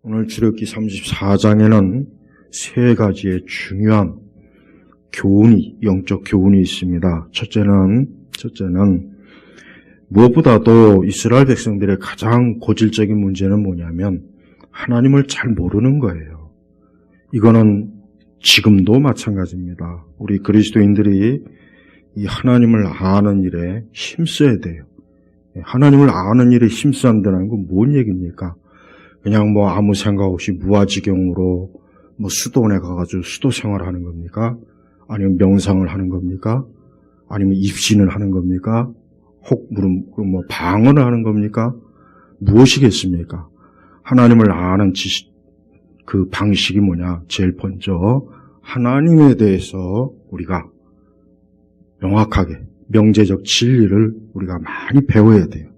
오늘 출애굽기 34장에는 세 가지의 중요한 영적 교훈이 있습니다. 첫째는 무엇보다도 이스라엘 백성들의 가장 고질적인 문제는 뭐냐면 하나님을 잘 모르는 거예요. 이거는 지금도 마찬가지입니다. 우리 그리스도인들이 이 하나님을 아는 일에 힘써야 돼요. 하나님을 아는 일에 힘써야 한다는 건 뭔 얘기입니까? 그냥 아무 생각 없이 무아지경으로 수도원에 가가지고 수도 생활하는 겁니까? 아니면 명상을 하는 겁니까? 아니면 입신을 하는 겁니까? 혹 방언을 하는 겁니까? 무엇이겠습니까? 하나님을 아는 그 방식이 뭐냐? 제일 먼저 하나님에 대해서 우리가 명확하게 명제적 진리를 우리가 많이 배워야 돼요.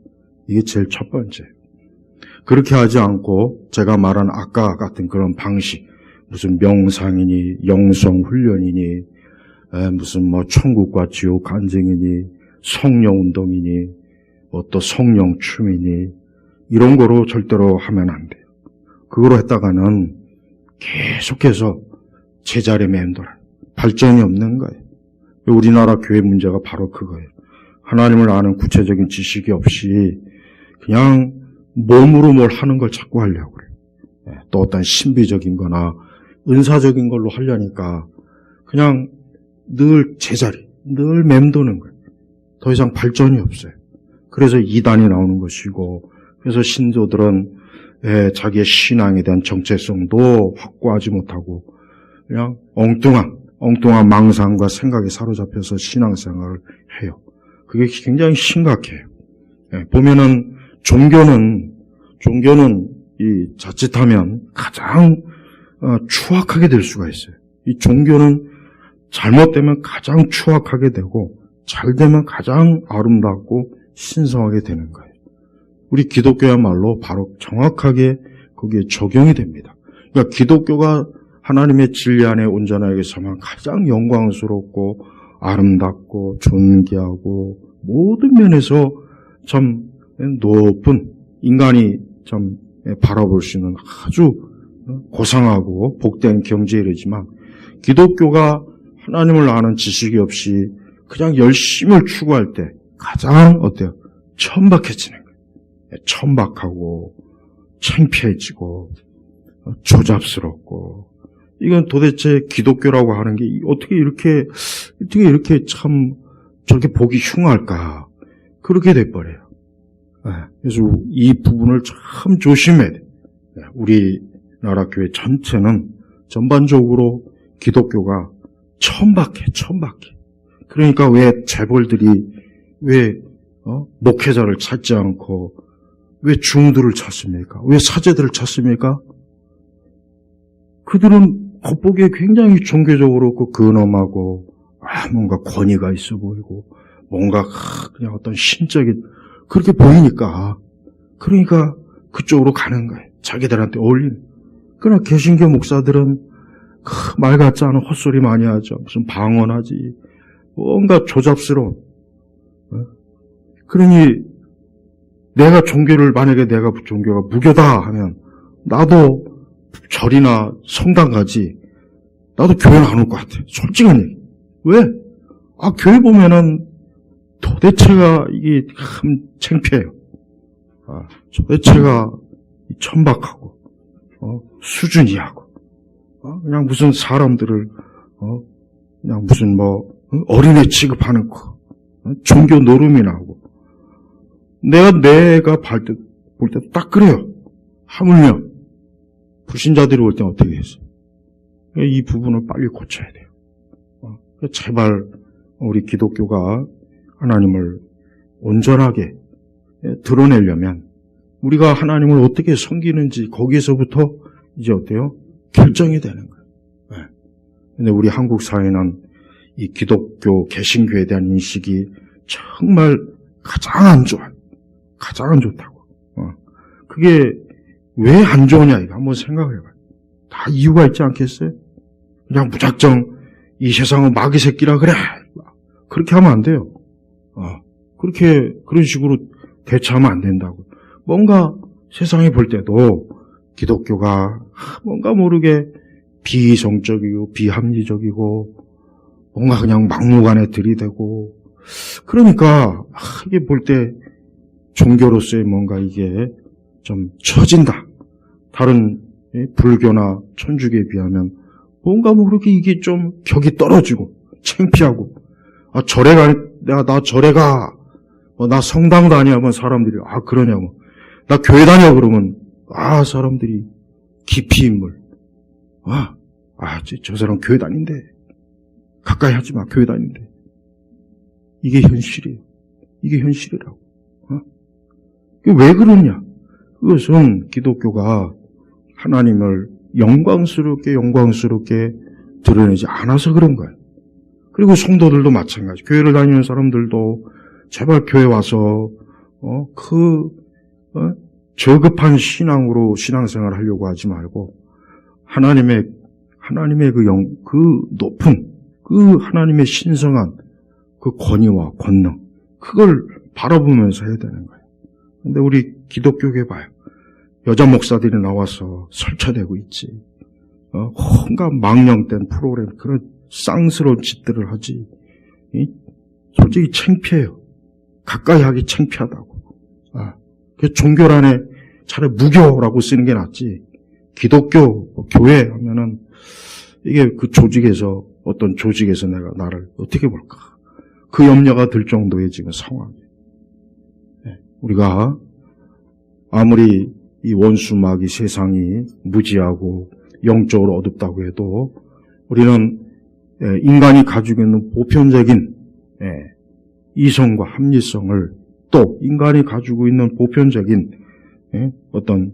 이게 제일 첫 번째예요. 그렇게 하지 않고 제가 말한 아까 같은 그런 방식, 무슨 명상이니 영성 훈련이니 무슨 천국과 지옥 간증이니 성령 운동이니 또 성령 춤이니 이런 거로 절대로 하면 안 돼요. 그거로 했다가는 계속해서 제자리에 맴돌아요. 발전이 없는 거예요. 우리나라 교회 문제가 바로 그거예요. 하나님을 아는 구체적인 지식이 없이 그냥 몸으로 뭘 하는 걸 자꾸 하려고 그래요. 또 어떤 신비적인 거나 은사적인 걸로 하려니까 그냥 늘 제자리, 늘 맴도는 거예요. 더 이상 발전이 없어요. 그래서 이단이 나오는 것이고, 그래서 신도들은 자기의 신앙에 대한 정체성도 확고하지 못하고 그냥 엉뚱한 망상과 생각에 사로잡혀서 신앙생활을 해요. 그게 굉장히 심각해요. 보면은 종교는 이 자칫하면 가장 추악하게 될 수가 있어요. 이 종교는 잘못되면 가장 추악하게 되고 잘 되면 가장 아름답고 신성하게 되는 거예요. 우리 기독교야말로 바로 정확하게 거기에 적용이 됩니다. 그러니까 기독교가 하나님의 진리 안에 온전하게 서면 가장 영광스럽고 아름답고 존귀하고 모든 면에서 참 높은 인간이 참 바라볼 수 있는 아주 고상하고 복된 경지에 이르지만 기독교가 하나님을 아는 지식이 없이 그냥 열심을 추구할 때 가장 천박해지는 거예요. 천박하고 창피해지고 조잡스럽고 이건 도대체 기독교라고 하는 게 어떻게 이렇게 참 저렇게 보기 흉할까 그렇게 돼버려요. 그래서 이 부분을 참 조심해야 돼요. 우리나라 교회 전체는 전반적으로 기독교가 천박해. 그러니까 왜 재벌들이 왜 목회자를 찾지 않고 왜 중들을 찾습니까? 왜 사제들을 찾습니까? 그들은 겉보기에 굉장히 종교적으로 근엄하고 뭔가 권위가 있어 보이고 뭔가 그냥 어떤 신적인 그렇게 보이니까 그러니까 그쪽으로 가는 거예요. 자기들한테 어울리는. 그러나 개신교 목사들은 말 같지 않은 헛소리 많이 하죠. 무슨 방언하지. 뭔가 조잡스러운. 그러니 만약에 내가 종교가 무교다 하면 나도 절이나 성당 가지. 나도 교회는 안 올 것 같아. 솔직한 얘기. 왜? 교회 보면은 도대체가 이게 참 창피해요. 도대체가 천박하고 수준 이하고 그냥 무슨 사람들을 그냥 무슨 어린애 취급하는 거 종교 노름이나 하고 내가 볼 때 딱 그래요. 하물며 불신자들이 올 때 어떻게 했어요? 이 부분을 빨리 고쳐야 돼요. 제발 우리 기독교가 하나님을 온전하게 드러내려면 우리가 하나님을 어떻게 섬기는지 거기에서부터 이제 결정이 되는 거예요. 근데 우리 한국 사회는 이 기독교 개신교에 대한 인식이 정말 가장 안 좋아요. 가장 안 좋다고. 그게 왜 안 좋으냐 이거 한번 생각해봐요. 다 이유가 있지 않겠어요? 그냥 무작정 이 세상은 마귀 새끼라 그래. 그렇게 하면 안 돼요. 그런 식으로 대처하면 안 된다고. 뭔가 세상에 볼 때도 기독교가 뭔가 모르게 비이성적이고 비합리적이고 뭔가 그냥 막무가내 들이대고 그러니까 이게 볼 때 종교로서의 뭔가 이게 좀 처진다. 다른 불교나 천주교에 비하면 뭔가 모르게 이게 좀 격이 떨어지고 창피하고 절에 가 나 절에 가. 나 성당 다녀. 사람들이 그러냐고. 나 교회 다녀 그러면 사람들이 깊이 인물. 저 사람 교회 다닌대. 가까이 하지 마. 교회 다닌대. 이게 현실이에요. 이게 현실이라고. 왜 그러냐? 그것은 기독교가 하나님을 영광스럽게 드러내지 않아서 그런 거예요. 그리고 성도들도 마찬가지. 교회를 다니는 사람들도 제발 교회 와서 저급한 신앙으로 신앙생활을 하려고 하지 말고 하나님의 그 높은 그 하나님의 신성한 그 권위와 권능 그걸 바라보면서 해야 되는 거예요. 근데 우리 기독교계 봐요. 여자 목사들이 나와서 설쳐대고 있지. 온갖 망령된 프로그램 그런 쌍스러운 짓들을 하지. 솔직히 창피해요. 가까이 하기 창피하다고. 그 종교란에 차라리 무교라고 쓰는 게 낫지. 기독교, 교회 하면은 이게 그 조직에서 어떤 조직에서 내가 나를 어떻게 볼까. 그 염려가 들 정도의 지금 상황이에요. 우리가 아무리 이 원수마귀 세상이 무지하고 영적으로 어둡다고 해도 우리는 인간이 가지고 있는 보편적인 이성과 합리성을 또 인간이 가지고 있는 보편적인 어떤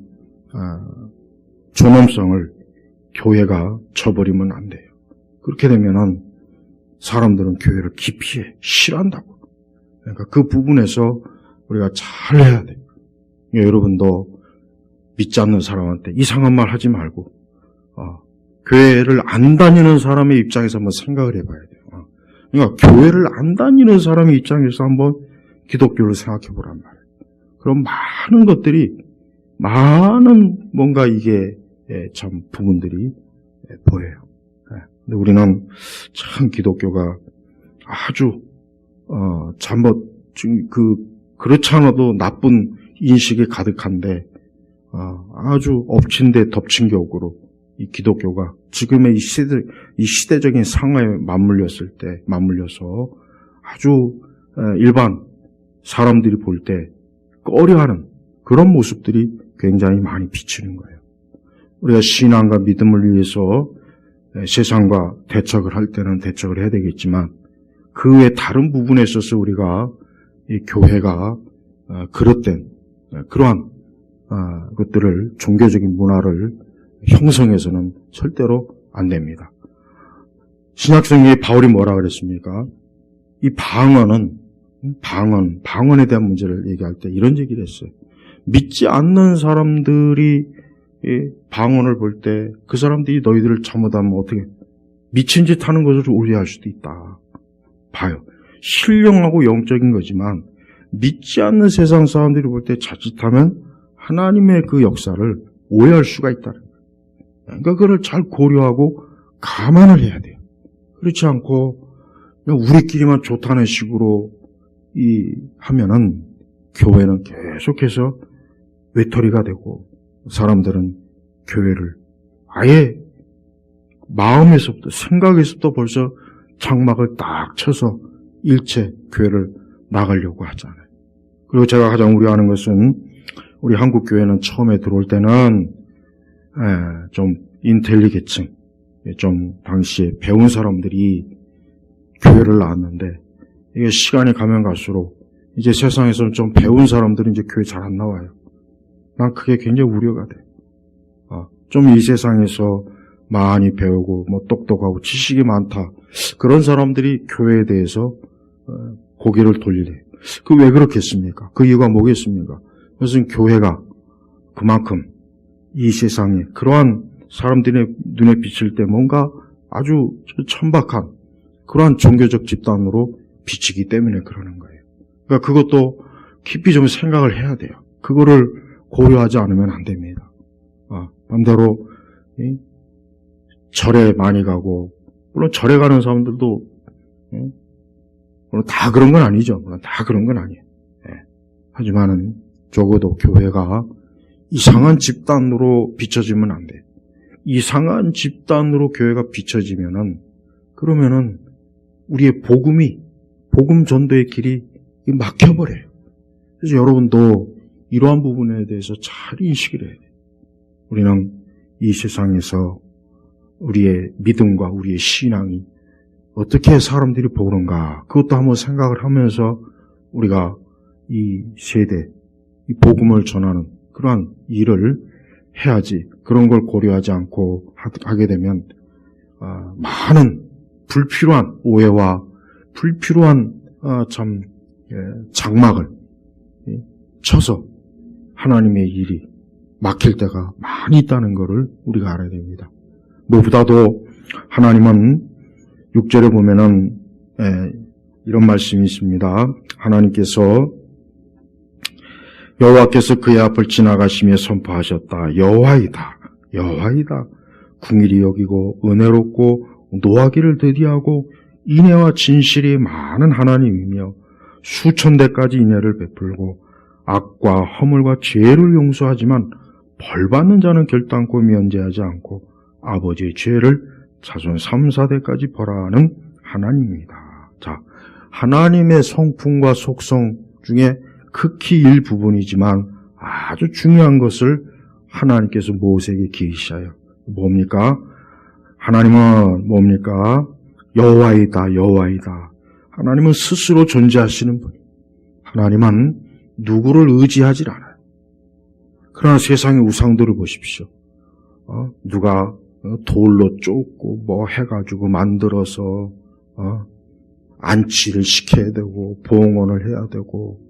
존엄성을 교회가 저버리면 안 돼요. 그렇게 되면은 사람들은 교회를 기피해 싫어한다고. 그러니까 그 부분에서 우리가 잘 해야 돼요. 여러분도 믿지 않는 사람한테 이상한 말 하지 말고 교회를 안 다니는 사람의 입장에서 한번 생각을 해봐야 돼요. 그러니까 교회를 안 다니는 사람의 입장에서 한번 기독교를 생각해 보란 말이에요. 그럼 많은 것들이 많은 뭔가 이게 참 부분들이 보여요. 근데 우리는 참 기독교가 아주 잘못 그렇지 않아도 나쁜 인식이 가득한데 아주 엎친 데 덮친 격으로 이 기독교가 지금의 이 시대적인 상황에 맞물려서 아주 일반 사람들이 볼 때 꺼려하는 그런 모습들이 굉장히 많이 비치는 거예요. 우리가 신앙과 믿음을 위해서 세상과 대척을 할 때는 대척을 해야 되겠지만 그 외 다른 부분에 있어서 우리가 이 교회가 그릇된 그러한 것들을 종교적인 문화를 형성해서는 절대로 안 됩니다. 신약성경에 바울이 뭐라 그랬습니까? 이 방언에 대한 문제를 얘기할 때 이런 얘기를 했어요. 믿지 않는 사람들이 방언을 볼 때 그 사람들이 너희들을 잘못하면 어떻게 미친 짓 하는 것을 오해할 수도 있다. 봐요. 신령하고 영적인 거지만 믿지 않는 세상 사람들이 볼 때 자칫하면 하나님의 그 역사를 오해할 수가 있다는 거예요. 그러니까 그걸 잘 고려하고 감안을 해야 돼요. 그렇지 않고 그냥 우리끼리만 좋다는 식으로 하면은 교회는 계속해서 외톨이가 되고 사람들은 교회를 아예 마음에서부터 생각에서부터 벌써 장막을 딱 쳐서 일체 교회를 나가려고 하잖아요. 그리고 제가 가장 우려하는 것은 우리 한국 교회는 처음에 들어올 때는 좀 인텔리계층, 좀 당시에 배운 사람들이 교회를 나왔는데 이게 시간이 가면 갈수록 이제 세상에서는 좀 배운 사람들은 이제 교회 잘 안 나와요. 난 그게 굉장히 우려가 돼. 좀 이 세상에서 많이 배우고 똑똑하고 지식이 많다. 그런 사람들이 교회에 대해서 고개를 돌리래. 그 왜 그렇겠습니까? 그 이유가 뭐겠습니까? 그것은 교회가 그만큼 이 세상에 그러한 사람들의 눈에 비칠 때 뭔가 아주 천박한 그러한 종교적 집단으로 비치기 때문에 그러는 거예요. 그러니까 그것도 깊이 좀 생각을 해야 돼요. 그거를 고려하지 않으면 안 됩니다. 반대로 절에 많이 가고, 물론 절에 가는 사람들도 물론 다 그런 건 아니죠. 물론 다 그런 건 아니에요. 하지만은 적어도 교회가 이상한 집단으로 비춰지면 안 돼요. 이상한 집단으로 교회가 비춰지면은 그러면은 우리의 복음 전도의 길이 막혀버려요. 그래서 여러분도 이러한 부분에 대해서 잘 인식을 해야 돼요. 우리는 이 세상에서 우리의 믿음과 우리의 신앙이 어떻게 사람들이 보는가, 그것도 한번 생각을 하면서 우리가 이 세대, 이 복음을 전하는 그러한 일을 해야지. 그런 걸 고려하지 않고 하게 되면 많은 불필요한 오해와 불필요한 장막을 쳐서 하나님의 일이 막힐 때가 많이 있다는 것을 우리가 알아야 됩니다. 무엇보다도 하나님은 6절에 보면은 이런 말씀이 있습니다. 하나님께서 여호와께서 그의 앞을 지나가시며 선포하셨다. 여호와이다. 여호와이다. 긍휼히 여기고 은혜롭고 노하기를 더디하고 인애와 진실이 많은 하나님이며 수천 대까지 인애를 베풀고 악과 허물과 죄를 용서하지만 벌받는 자는 결단코 면제하지 않고 아버지의 죄를 자손 3, 4대까지 벌하는 하나님입니다. 자, 하나님의 성품과 속성 중에 극히 일부분이지만 아주 중요한 것을 하나님께서 모세에게 계시하여 뭡니까? 하나님은 뭡니까? 여호와이다, 여호와이다. 하나님은 스스로 존재하시는 분. 하나님은 누구를 의지하지 않아요. 그러나 세상의 우상들을 보십시오. 누가 돌로 쫓고 뭐 해가지고 만들어서 안치를 시켜야 되고 봉헌을 해야 되고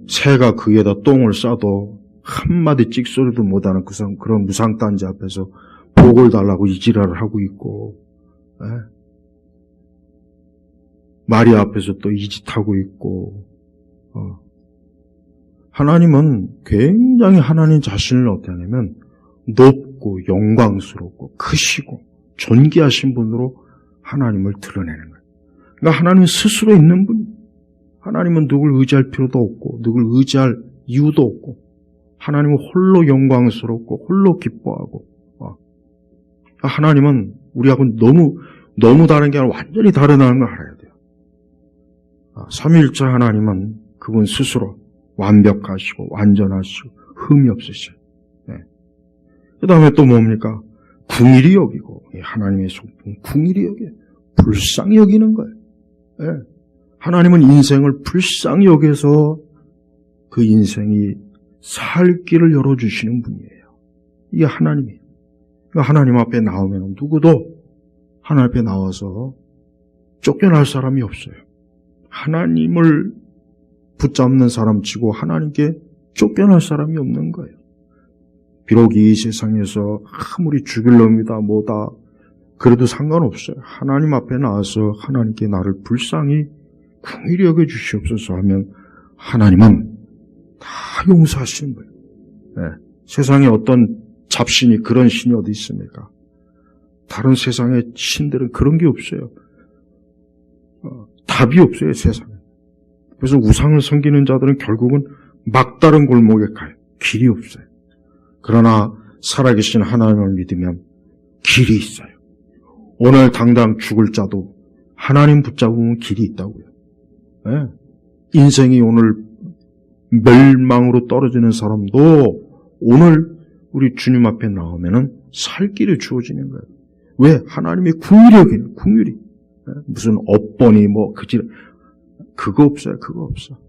새가 그 위에다 똥을 싸도 한마디 찍소리도 못하는 그런 무상단지 앞에서 복을 달라고 이지랄을 하고 있고, 마리아 앞에서 또 이 짓 하고 있고, 하나님은 굉장히 하나님 자신을 어떻게 하냐면 높고 영광스럽고 크시고 존귀하신 분으로 하나님을 드러내는 거예요. 그러니까 하나님 스스로 있는 분이에요. 하나님은 누굴 의지할 필요도 없고 누굴 의지할 이유도 없고 하나님은 홀로 영광스럽고 홀로 기뻐하고 하나님은 우리하고는 너무 다른 게 아니라 완전히 다르다는 걸 알아야 돼요. 삼위일체 하나님은 그분 스스로 완벽하시고 완전하시고 흠이 없으셔요. 그 다음에 또 뭡니까? 긍휼히 여기고 하나님의 속품 긍휼히 여겨요. 불쌍히 여기는 거예요. 하나님은 인생을 불쌍히 여겨서 그 인생이 살 길을 열어주시는 분이에요. 이게 하나님이에요. 그러니까 하나님 앞에 나오면 누구도 하나님 앞에 나와서 쫓겨날 사람이 없어요. 하나님을 붙잡는 사람 치고 하나님께 쫓겨날 사람이 없는 거예요. 비록 이 세상에서 아무리 죽일 놈이다 뭐다 그래도 상관없어요. 하나님 앞에 나와서 하나님께 나를 불쌍히 긍휼히 여겨 주시옵소서 하면 하나님은 다 용서하시는 거예요. 세상에 어떤 잡신이 그런 신이 어디 있습니까? 다른 세상의 신들은 그런 게 없어요. 답이 없어요, 세상에. 그래서 우상을 섬기는 자들은 결국은 막다른 골목에 가요. 길이 없어요. 그러나 살아계신 하나님을 믿으면 길이 있어요. 오늘 당장 죽을 자도 하나님 붙잡으면 길이 있다고요. 인생이 오늘 멸망으로 떨어지는 사람도 오늘 우리 주님 앞에 나오면은 살 길이 주어지는 거예요. 왜? 하나님의 긍휼이 긍휼이 무슨 업보니 뭐 그거 없어요. 그거 없어.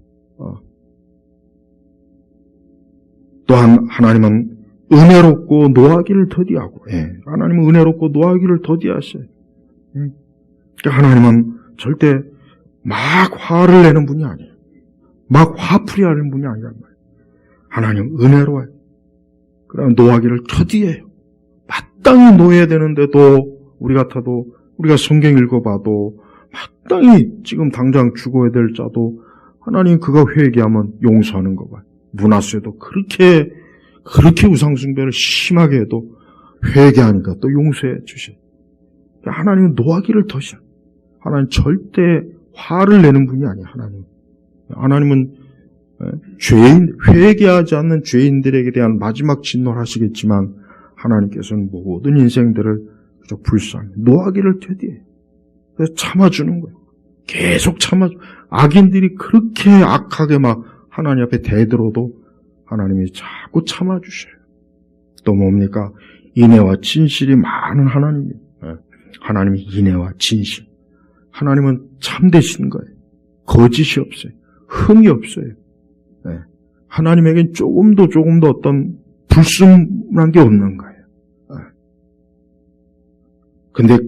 또한 하나님은 은혜롭고 노하기를 더디하고, 하나님은 은혜롭고 노하기를 더디하셔요. 그러니까 하나님은 절대 막 화를 내는 분이 아니에요. 막 화풀이 하는 분이 아니란 말이에요. 하나님은 은혜로워요. 그다음에 노하기를 더디해요. 마땅히 놓여야 되는데도 우리 같아도 우리가 성경 읽어봐도 마땅히 지금 당장 죽어야 될 자도 하나님 그가 회개하면 용서하는 거 봐요. 문하세도 그렇게 그렇게 우상숭배를 심하게 해도 회개하니까 또 용서해 주셔. 하나님은 노하기를 더셔. 하나님 절대 화를 내는 분이 아니야, 하나님. 하나님은 회개하지 않는 죄인들에게 대한 마지막 진노를 하시겠지만 하나님께서는 모든 인생들을 불쌍히 노하기를 되디해. 그래서 참아주는 거예요. 계속 참아줘. 악인들이 그렇게 악하게 막 하나님 앞에 대들어도 하나님이 자꾸 참아주셔요. 또 뭡니까? 인애와 진실이 많은 하나님이에요. 하나님이 인애와 진실. 하나님은 참되신 거예요. 거짓이 없어요. 흠이 없어요. 하나님에겐 조금도 어떤 불순한 게 없는 거예요. 근데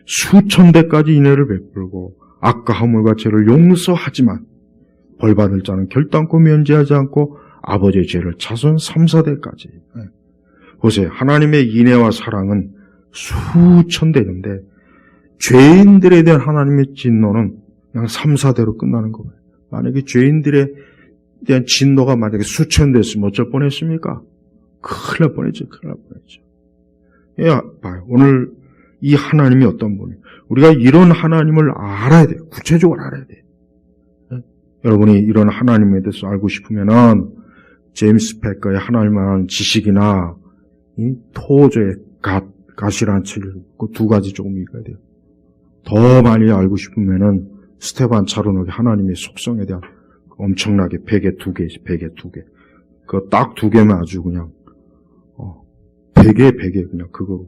수천 대까지 인애를 베풀고 악과 허물과 죄를 용서하지만 벌받을 자는 결단코 면제하지 않고 아버지의 죄를 자손 3, 4대까지. 보세요. 하나님의 인애와 사랑은 수천 대인데 죄인들에 대한 하나님의 진노는 그냥 3, 4대로 끝나는 거예요. 만약에 죄인들에 대한 진노가 만약에 수천 대였으면 어쩔 뻔했습니까? 큰일 날 뻔했죠. 봐요. 오늘 이 하나님이 어떤 분이에요? 우리가 이런 하나님을 알아야 돼요. 구체적으로 알아야 돼요. 여러분이 이런 하나님에 대해서 알고 싶으면은 제임스 패커의 하나님을 아는 지식이나 이 토저의 갓이라는 책을 그 두 가지 조금 읽어야 돼요. 더 많이 알고 싶으면은 스테반 차르녹의 하나님의 속성에 대한 엄청나게 100에 2개, 100에 2개. 그 딱 2개면 아주 그냥 100에 그냥 그거.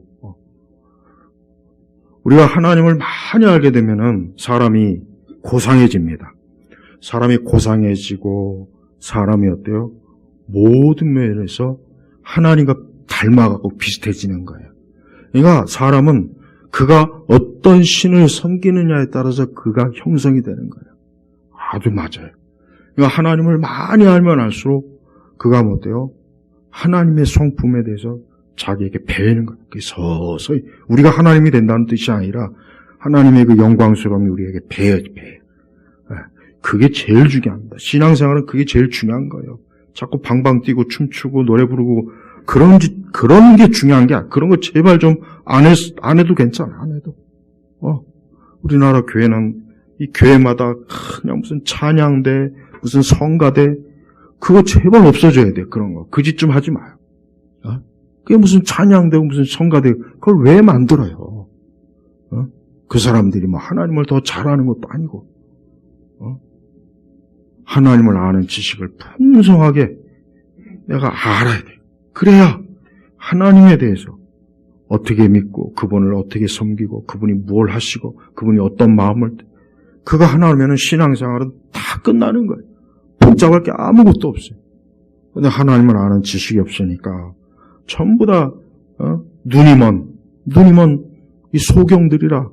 우리가 하나님을 많이 알게 되면은 사람이 고상해집니다. 사람이 고상해지고 사람이 어때요? 모든 면에서 하나님과 닮아가고 비슷해지는 거예요. 그러니까 사람은 그가 어떤 신을 섬기느냐에 따라서 그가 형성이 되는 거예요. 아주 맞아요. 그러니까 하나님을 많이 알면 알수록 그가 어때요? 하나님의 성품에 대해서 자기에게 배우는 거예요. 서서히 우리가 하나님이 된다는 뜻이 아니라 하나님의 그 영광스러움이 우리에게 배워요. 그게 제일 중요합니다. 신앙생활은 그게 제일 중요한 거예요. 자꾸 방방 뛰고 춤추고 노래 부르고 그런 게 중요한 게 아니야. 그런 거 제발 좀 안 해도 괜찮아. 안 해도. 우리나라 교회는 이 교회마다 그냥 무슨 찬양대, 무슨 성가대 그거 제발 없어져야 돼. 그런 거. 그 짓 좀 하지 마요. 그게 무슨 찬양대고 무슨 성가대 그걸 왜 만들어요? 그 사람들이 뭐 하나님을 더 잘하는 것도 아니고 하나님을 아는 지식을 풍성하게 내가 알아야 돼. 그래야 하나님에 대해서 어떻게 믿고 그분을 어떻게 섬기고 그분이 뭘 하시고 그분이 어떤 마음을 그거 하나 하면은 신앙생활은 다 끝나는 거예요. 복잡할 게 아무것도 없어요. 근데 하나님을 아는 지식이 없으니까 전부 다 눈이 먼 이 소경들이라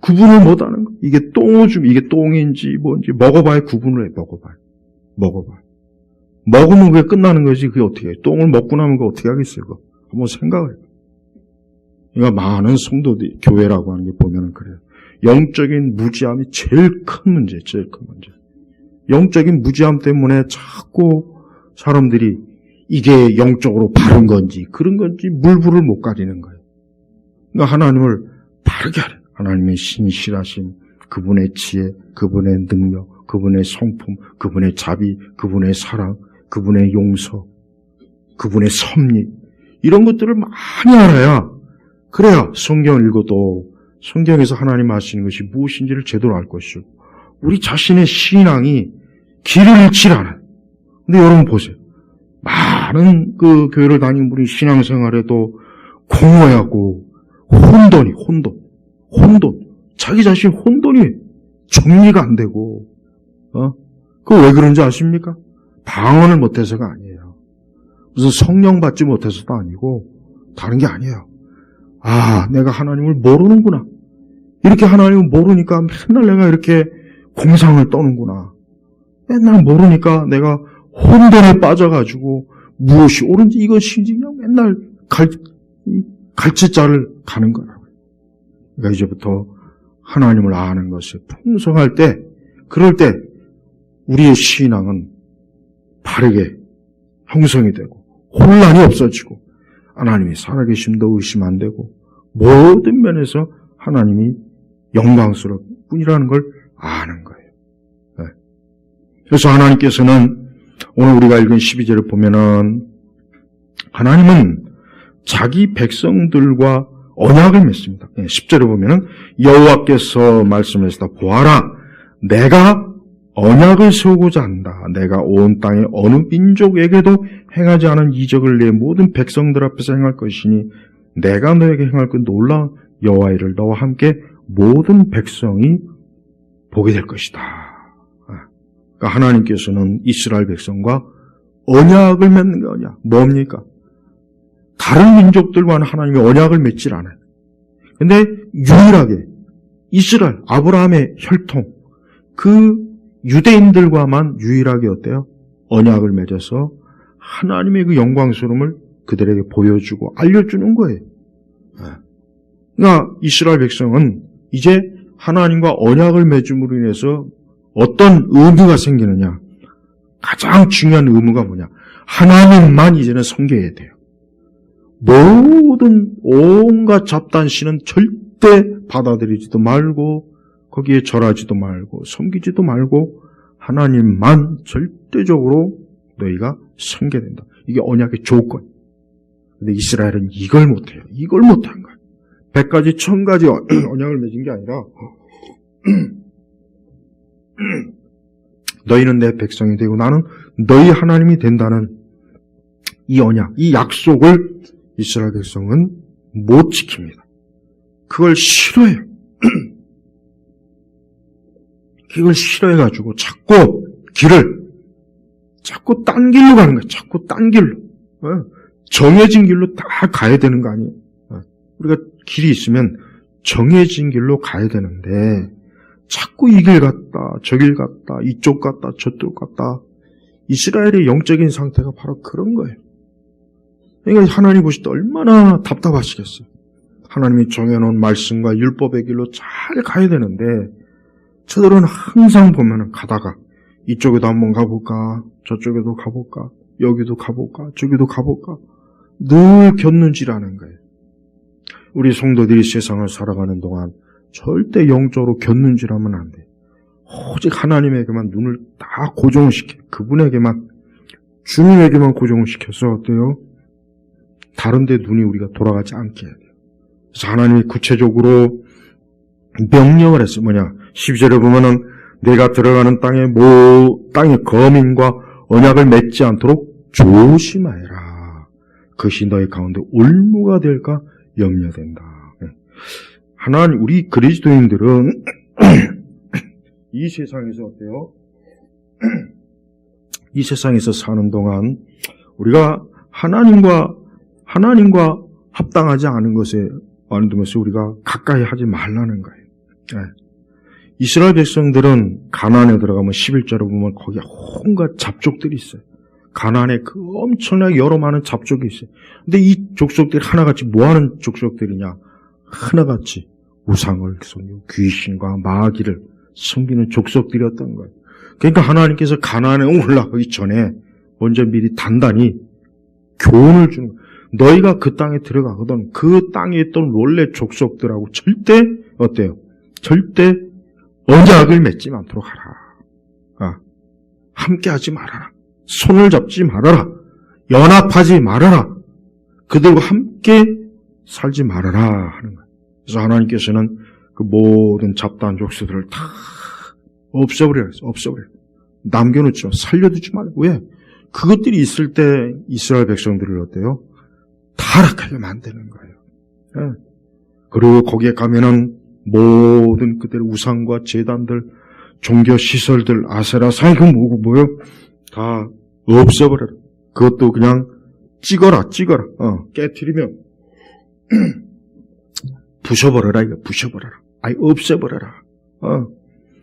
구분을 못하는 거. 이게 똥오줌, 이게 똥인지 뭔지 먹어봐야 구분을 해. 먹어봐. 먹으면 그게 끝나는 거지. 그게 어떻게 해? 똥을 먹고 나면 그거 어떻게 하겠어요? 그거 한번 생각을 해. 그러니까 많은 성도들이 교회라고 하는 게 보면은 그래요. 영적인 무지함이 제일 큰 문제. 영적인 무지함 때문에 자꾸 사람들이 이게 영적으로 바른 건지 그런 건지 물불을 못 가리는 거예요. 그러니까 하나님을 바르게 하래. 하나님의 신실하심, 그분의 지혜, 그분의 능력, 그분의 성품, 그분의 자비, 그분의 사랑, 그분의 용서, 그분의 섭리 이런 것들을 많이 알아야 그래야 성경을 읽어도 성경에서 하나님 하시는 것이 무엇인지를 제대로 알 것이고 우리 자신의 신앙이 길을 잃지 않아요. 근데 여러분 보세요. 많은 그 교회를 다니는 분이 신앙생활에도 공허하고 혼돈. 자기 자신 혼돈이 정리가 안 되고, 그거 왜 그런지 아십니까? 방언을 못해서가 아니에요. 무슨 성령 받지 못해서도 아니고, 다른 게 아니에요. 내가 하나님을 모르는구나. 이렇게 하나님을 모르니까 맨날 내가 이렇게 공상을 떠는구나. 맨날 모르니까 내가 혼돈에 빠져가지고 무엇이 옳은지 이것인지 그냥 맨날 갈치자를 가는 거라고요. 그러니까 이제부터 하나님을 아는 것이 풍성할 때, 그럴 때 우리의 신앙은 바르게 형성이 되고 혼란이 없어지고 하나님이 살아계심도 의심 안 되고 모든 면에서 하나님이 영광스러울 뿐이라는 걸 아는 거예요. 네. 그래서 하나님께서는 오늘 우리가 읽은 12절을 보면은 하나님은 자기 백성들과 언약을 맺습니다. 10절에 보면은 여호와께서 말씀하시다 보아라 내가 언약을 세우고자 한다. 내가 온 땅의 어느 민족에게도 행하지 않은 이적을 내 모든 백성들 앞에서 행할 것이니 내가 너에게 행할 그 놀라운 여호와의 일을 너와 함께 모든 백성이 보게 될 것이다. 그러니까 하나님께서는 이스라엘 백성과 언약을 맺는 게 언약. 뭡니까? 다른 민족들과는 하나님이 언약을 맺질 않아요. 근데 유일하게 이스라엘, 아브라함의 혈통, 그 유대인들과만 유일하게 어때요? 언약을 맺어서 하나님의 그 영광스러움을 그들에게 보여주고 알려주는 거예요. 그러니까 이스라엘 백성은 이제 하나님과 언약을 맺음으로 인해서 어떤 의무가 생기느냐? 가장 중요한 의무가 뭐냐? 하나님만 이제는 섬겨야 돼요. 모든 온갖 잡단신은 절대 받아들이지도 말고 거기에 절하지도 말고 섬기지도 말고 하나님만 절대적으로 너희가 섬겨야 된다. 이게 언약의 조건. 근데 이스라엘은 이걸 못해요. 이걸 못한 거예요. 100가지, 1000가지 언약을 맺은 게 아니라 너희는 내 백성이 되고 나는 너희 하나님이 된다는 이 언약, 이 약속을 이스라엘 백성은 못 지킵니다. 그걸 싫어해요. 그걸 싫어해가지고 자꾸 딴 길로 가는 거예요. 자꾸 딴 길로. 정해진 길로 다 가야 되는 거 아니에요? 우리가 길이 있으면 정해진 길로 가야 되는데 자꾸 이 길 갔다 저 길 갔다 이쪽 갔다 저쪽 갔다. 이스라엘의 영적인 상태가 바로 그런 거예요. 그러니까 하나님 보실 때 얼마나 답답하시겠어요. 하나님이 정해놓은 말씀과 율법의 길로 잘 가야 되는데 저들은 항상 보면은 가다가 이쪽에도 한번 가볼까 저쪽에도 가볼까 여기도 가볼까 저기도 가볼까 늘 곁눈질하는 거예요. 우리 성도들이 세상을 살아가는 동안 절대 영적으로 곁눈질하면 안 돼요. 오직 하나님에게만 눈을 다 고정을 시켜 그분에게만 주님에게만 고정을 시켜서 어때요? 다른 데 눈이 우리가 돌아가지 않게 해야 돼요. 그래서 하나님이 구체적으로 명령을 했어요. 뭐냐? 12절에 보면은 내가 들어가는 땅의 거민과 언약을 맺지 않도록 조심하여라. 그것이 너희 가운데 올무가 될까 염려된다. 하나님, 우리 그리스도인들은 이 세상에서 어때요? 이 세상에서 사는 동안 우리가 하나님과 합당하지 않은 것에 우리가 가까이 하지 말라는 거예요. 이스라엘 백성들은 가나안에 들어가면 11절에 보면 거기에 온갖 잡족들이 있어요. 가나안에 그 엄청나게 여러 많은 잡족이 있어요. 근데 이 족속들이 하나같이 뭐하는 족속들이냐? 하나같이 우상을 섬기고 귀신과 마귀를 섬기는 족속들이었던 거예요. 그러니까 하나님께서 가나안에 올라가기 전에 먼저 미리 단단히 교훈을 주는 거예요. 너희가 그 땅에 들어가거든 그 땅에 있던 원래 족속들하고 절대 어때요? 절대 언약을 맺지 않도록 하라. 함께 하지 말아라. 손을 잡지 말아라. 연합하지 말아라. 그들과 함께 살지 말아라 하는 거예요. 그래서 하나님께서는 그 모든 잡다한 족속들을 다 없애버려요. 남겨놓지 마. 살려두지 말고. 왜? 그것들이 있을 때 이스라엘 백성들을 어때요? 타락하게 만드는 거예요. 그리고 거기에 가면은 모든 그들의 우상과 제단들, 종교 시설들, 아세라 상 그 뭐요? 다 없애버려라. 그것도 그냥 찍어라. 깨트리면 부셔버려라. 이거 부셔버려라. 아니 없애버려라.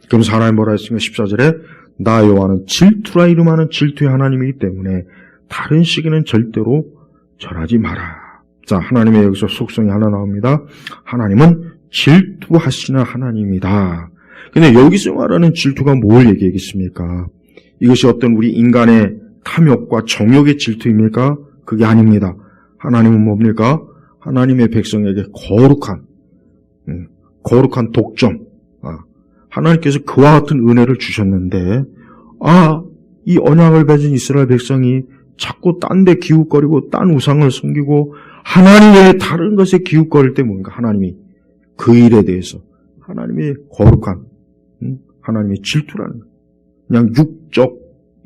그럼 하나님 뭐라 했습니까? 14절에 나 여호와는 질투라 이름하는 질투의 하나님이기 때문에 다른 시기는 절대로 절하지 마라. 자, 하나님의 여기서 속성이 하나 나옵니다. 하나님은 질투하시는 하나님이다. 근데 여기서 말하는 질투가 뭘 얘기하겠습니까? 이것이 어떤 우리 인간의 탐욕과 정욕의 질투입니까? 그게 아닙니다. 하나님은 뭡니까? 하나님의 백성에게 거룩한 독점. 하나님께서 그와 같은 은혜를 주셨는데, 이 언약을 맺은 이스라엘 백성이 자꾸 딴 데 기웃거리고 딴 우상을 섬기고 하나님 외에 다른 것에 기웃거릴 때 뭔가 하나님이 그 일에 대해서 하나님의 거룩한 하나님의 질투라는 거예요. 그냥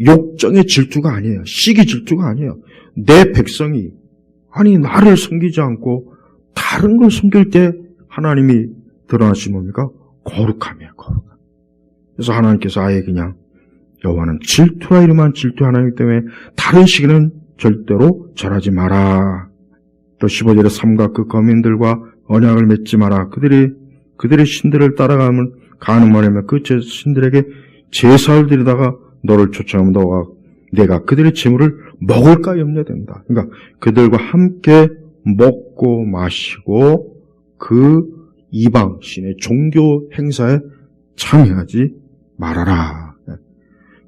욕정의 질투가 아니에요. 시기 질투가 아니에요. 내 백성이 나를 섬기지 않고 다른 걸 섬길 때 하나님이 드러나신 뭡니까? 거룩함이에요. 거룩함. 그래서 하나님께서 아예 그냥 여호와는 질투라 이름한 질투 하나님 때문에 다른 시기는 절대로 절하지 마라. 또 15절에 삼가 그 거민들과 언약을 맺지 마라. 그들의 신들을 따라가면 가는 말이면 그 신들에게 제사를 드리다가 너를 초청하면 내가 그들의 재물을 먹을까 염려된다. 그러니까 그들과 함께 먹고 마시고 그 이방 신의 종교 행사에 참여하지 말아라.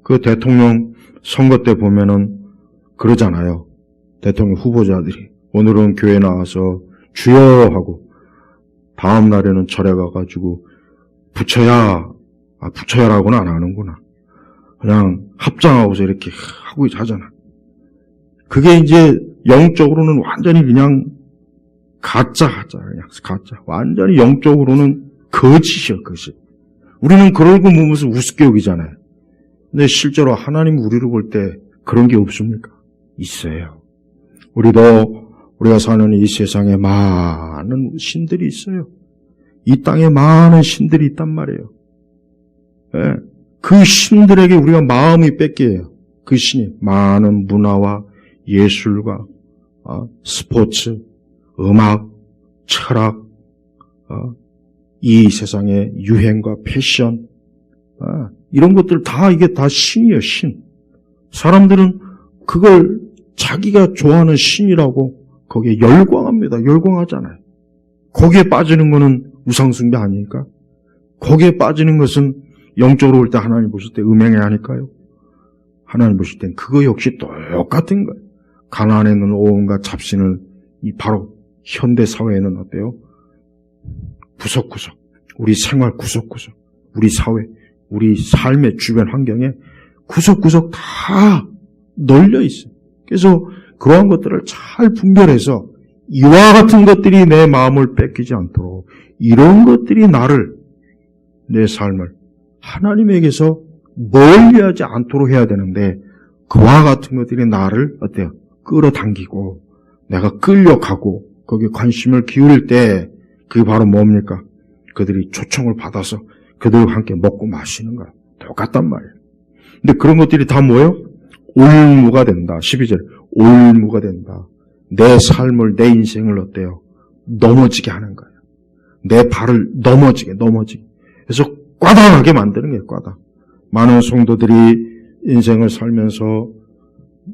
그 대통령 선거 때 보면은 그러잖아요. 대통령 후보자들이 오늘은 교회 나와서 주여 하고 다음 날에는 절에 가가지고 부처야라고는 안 하는구나. 그냥 합장하고서 이렇게 하고 하잖아. 그게 이제 영적으로는 완전히 그냥 가짜. 완전히 영적으로는 거짓이요, 거짓. 우리는 그러고 보면서 우습게 여기잖아요. 근데 실제로 하나님 우리를 볼 때 그런 게 없습니까? 있어요. 우리가 사는 이 세상에 많은 신들이 있어요. 이 땅에 많은 신들이 있단 말이에요. 예. 그 신들에게 우리가 마음이 뺏겨요. 그 신이 많은 문화와 예술과 스포츠, 음악, 철학, 이 세상의 유행과 패션, 이런 것들 이게 다 신이에요, 신. 사람들은 그걸 자기가 좋아하는 신이라고 거기에 열광합니다. 열광하잖아요. 거기에 빠지는 거는 우상숭배 아닙니까? 거기에 빠지는 것은 영적으로 볼 때 하나님 보실 때 음행이 아닐까요? 하나님 보실 땐 그거 역시 똑같은 거예요. 가나안에는 온갖 잡신을 바로 현대 사회에는 어때요? 구석구석, 우리 생활 구석구석, 우리 사회, 우리 삶의 주변 환경에 구석구석 다 널려 있어요. 그래서 그러한 것들을 잘 분별해서 이와 같은 것들이 내 마음을 뺏기지 않도록 이런 것들이 내 삶을 하나님에게서 멀리하지 않도록 해야 되는데 그와 같은 것들이 나를 어때요? 끌어당기고 내가 끌려가고 거기에 관심을 기울일 때 그게 바로 뭡니까? 그들이 초청을 받아서 그들과 함께 먹고 마시는 거야. 똑같단 말이에요. 근데 그런 것들이 다 뭐예요? 올무가 된다. 12절 올무가 된다. 내 삶을 내 인생을 어때요? 넘어지게 하는 거예요. 내 발을 넘어지게. 그래서 꽈당하게 만드는 거예요. 꽈당. 많은 성도들이 인생을 살면서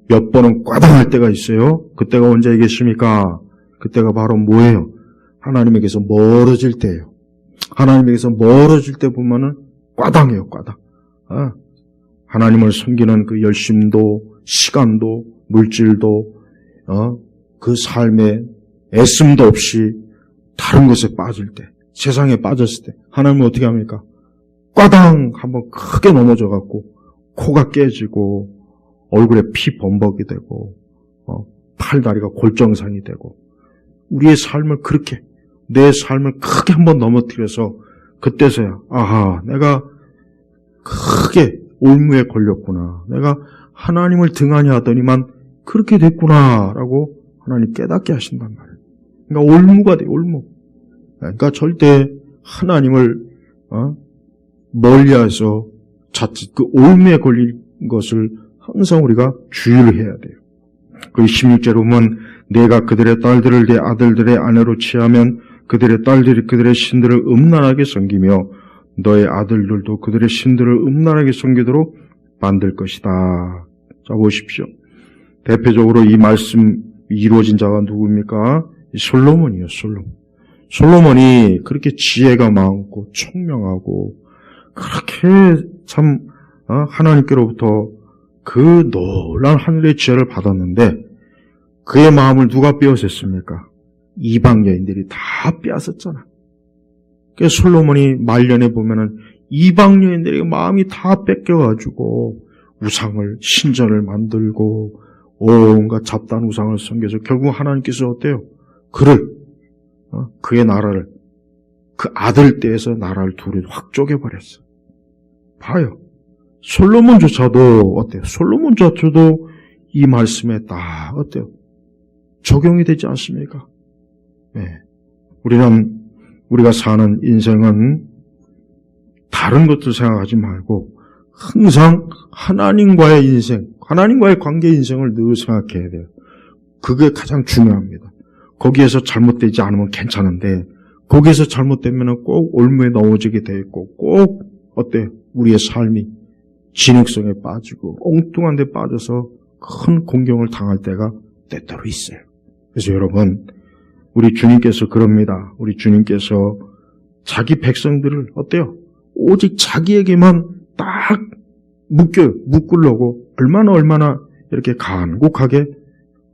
몇 번은 꽈당할 때가 있어요. 그때가 언제겠습니까? 그때가 바로 뭐예요? 하나님에게서 멀어질 때예요. 하나님에게서 멀어질 때 보면은 꽈당해요. 꽈당. 하나님을 섬기는 그 열심도, 시간도, 물질도, 그 삶에 애씀도 없이 다른 것에 빠질 때, 세상에 빠졌을 때 하나님은 어떻게 합니까? 꽈당 한번 크게 넘어져갖고 코가 깨지고 얼굴에 피 범벅이 되고 팔다리가 골정상이 되고 우리의 삶을 그렇게 내 삶을 크게 한번 넘어뜨려서 그때서야 내가 크게 올무에 걸렸구나. 내가 하나님을 등한히 하더니만 그렇게 됐구나라고 하나님 깨닫게 하신단 말이에요. 그러니까 올무가 돼요. 올무. 그러니까 절대 하나님을 멀리해서 자칫 그 올무에 걸린 것을 항상 우리가 주의를 해야 돼요. 그 16절에 보면 내가 그들의 딸들을 내 아들들의 아내로 취하면 그들의 딸들이 그들의 신들을 음란하게 섬기며 너의 아들들도 그들의 신들을 음란하게 섬기도록 만들 것이다. 자, 보십시오. 대표적으로 이 말씀 이루어진 자가 누구입니까? 솔로몬이에요. 솔로몬이 그렇게 지혜가 많고 총명하고 그렇게 참 하나님께로부터 그 놀라운 하늘의 지혜를 받았는데 그의 마음을 누가 빼앗았습니까? 이방 여인들이 다 빼앗았잖아. 그래서 솔로몬이 말년에 보면은 이방 여인들의 마음이 다 뺏겨가지고 우상을, 신전을 만들고 온갖 잡다한 우상을 섬겨서 결국 하나님께서 어때요? 그의 나라를, 그 아들 떼에서 나라를 둘이 확 쪼개버렸어. 봐요. 솔로몬조차도 어때요? 솔로몬조차도 이 말씀에 딱 어때요? 적용이 되지 않습니까? 네. 우리가 사는 인생은 다른 것들 생각하지 말고 항상 하나님과의 인생, 하나님과의 관계 인생을 늘 생각해야 돼요. 그게 가장 중요합니다. 거기에서 잘못되지 않으면 괜찮은데 거기에서 잘못되면 꼭 올무에 넘어지게 돼 있고 꼭 어때요? 우리의 삶이 진흙성에 빠지고 엉뚱한 데 빠져서 큰 공경을 당할 때가 때때로 있어요. 그래서 여러분, 우리 주님께서 그럽니다. 우리 주님께서 자기 백성들을 어때요? 오직 자기에게만 딱 묶으려고 얼마나 이렇게 간곡하게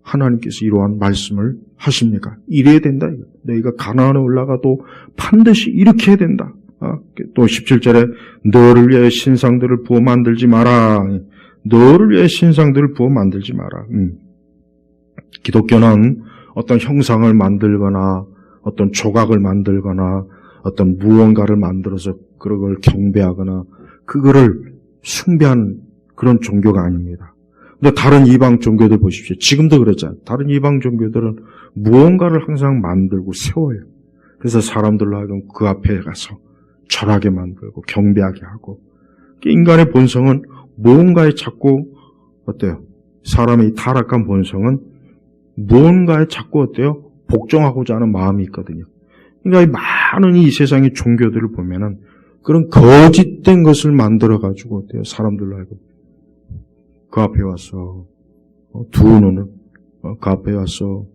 하나님께서 이러한 말씀을 하십니까? 이래야 된다. 너희가 가나안에 올라가도 반드시 이렇게 해야 된다. 또 17절에 너를 위해 신상들을 부어 만들지 마라. 너를 위해 신상들을 부어 만들지 마라. 기독교는 어떤 형상을 만들거나 어떤 조각을 만들거나 어떤 무언가를 만들어서 그걸 경배하거나 그거를 숭배하는 그런 종교가 아닙니다. 근데 다른 이방 종교들 보십시오. 지금도 그렇잖아요. 다른 이방 종교들은 무언가를 항상 만들고 세워요. 그래서 사람들로 하여금 그 앞에 가서 절하게 만들고 경배하게 하고, 인간의 본성은 무언가에 자꾸 어때요? 사람의 타락한 본성은 무언가에 자꾸 어때요? 복종하고자 하는 마음이 있거든요. 그러니까 많은 이 세상의 종교들을 보면은 그런 거짓된 것을 만들어가지고 어때요? 사람들로 하여금 그 앞에 와서 두 눈을 그 앞에 와서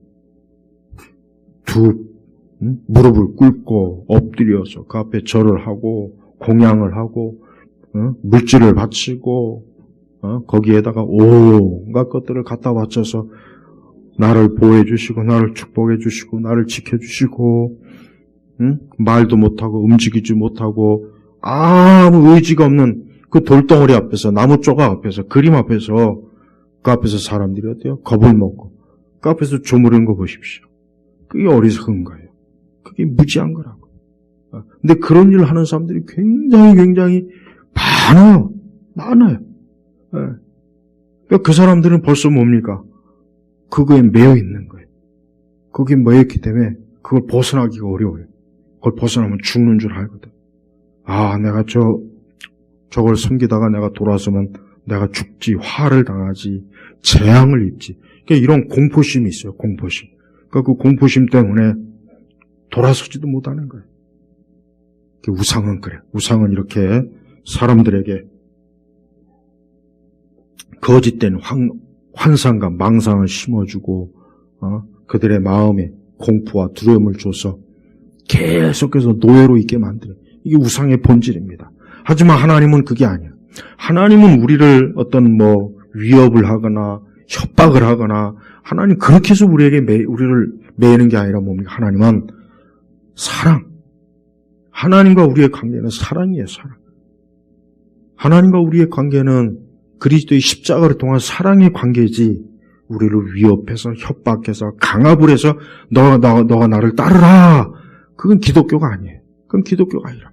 무릎을 꿇고 엎드려서 그 앞에 절을 하고 공양을 하고 물질을 바치고 거기에다가 온갖 것들을 갖다 바쳐서 나를 보호해 주시고 나를 축복해 주시고 나를 지켜 주시고 말도 못하고 움직이지 못하고 아무 의지가 없는 그 돌덩어리 앞에서 나무 조각 앞에서 그림 앞에서 그 앞에서 사람들이 어때요? 겁을 먹고 그 앞에서 조무르는 거 보십시오. 그게 어리석은 거예요. 그게 무지한 거라고. 근데 그런 일을 하는 사람들이 굉장히 많아요. 그러니까 그 사람들은 벌써 뭡니까? 그거에 매여 있는 거예요. 거기에 매여 있기 때문에 그걸 벗어나기가 어려워요. 그걸 벗어나면 죽는 줄 알거든. 내가 저걸 섬기다가 내가 돌아서면 내가 죽지, 화를 당하지, 재앙을 입지. 그러니까 이런 공포심이 있어요, 공포심. 그러니까 그 공포심 때문에 돌아서지도 못하는 거예요. 우상은 그래. 우상은 이렇게 사람들에게 거짓된 환상과 망상을 심어주고 그들의 마음에 공포와 두려움을 줘서 계속해서 노예로 있게 만드는, 이게 우상의 본질입니다. 하지만 하나님은 그게 아니에요. 하나님은 우리를 어떤 위협을 하거나 협박을 하거나 하나님 그렇게 해서 우리를 매이는 게 아니라 뭡니까? 하나님은 사랑. 하나님과 우리의 관계는 사랑이에요, 사랑. 하나님과 우리의 관계는 그리스도의 십자가를 통한 사랑의 관계지, 우리를 위협해서 협박해서 강압을 해서 너가 나를 따르라. 그건 기독교가 아니에요. 그건 기독교가 아니라.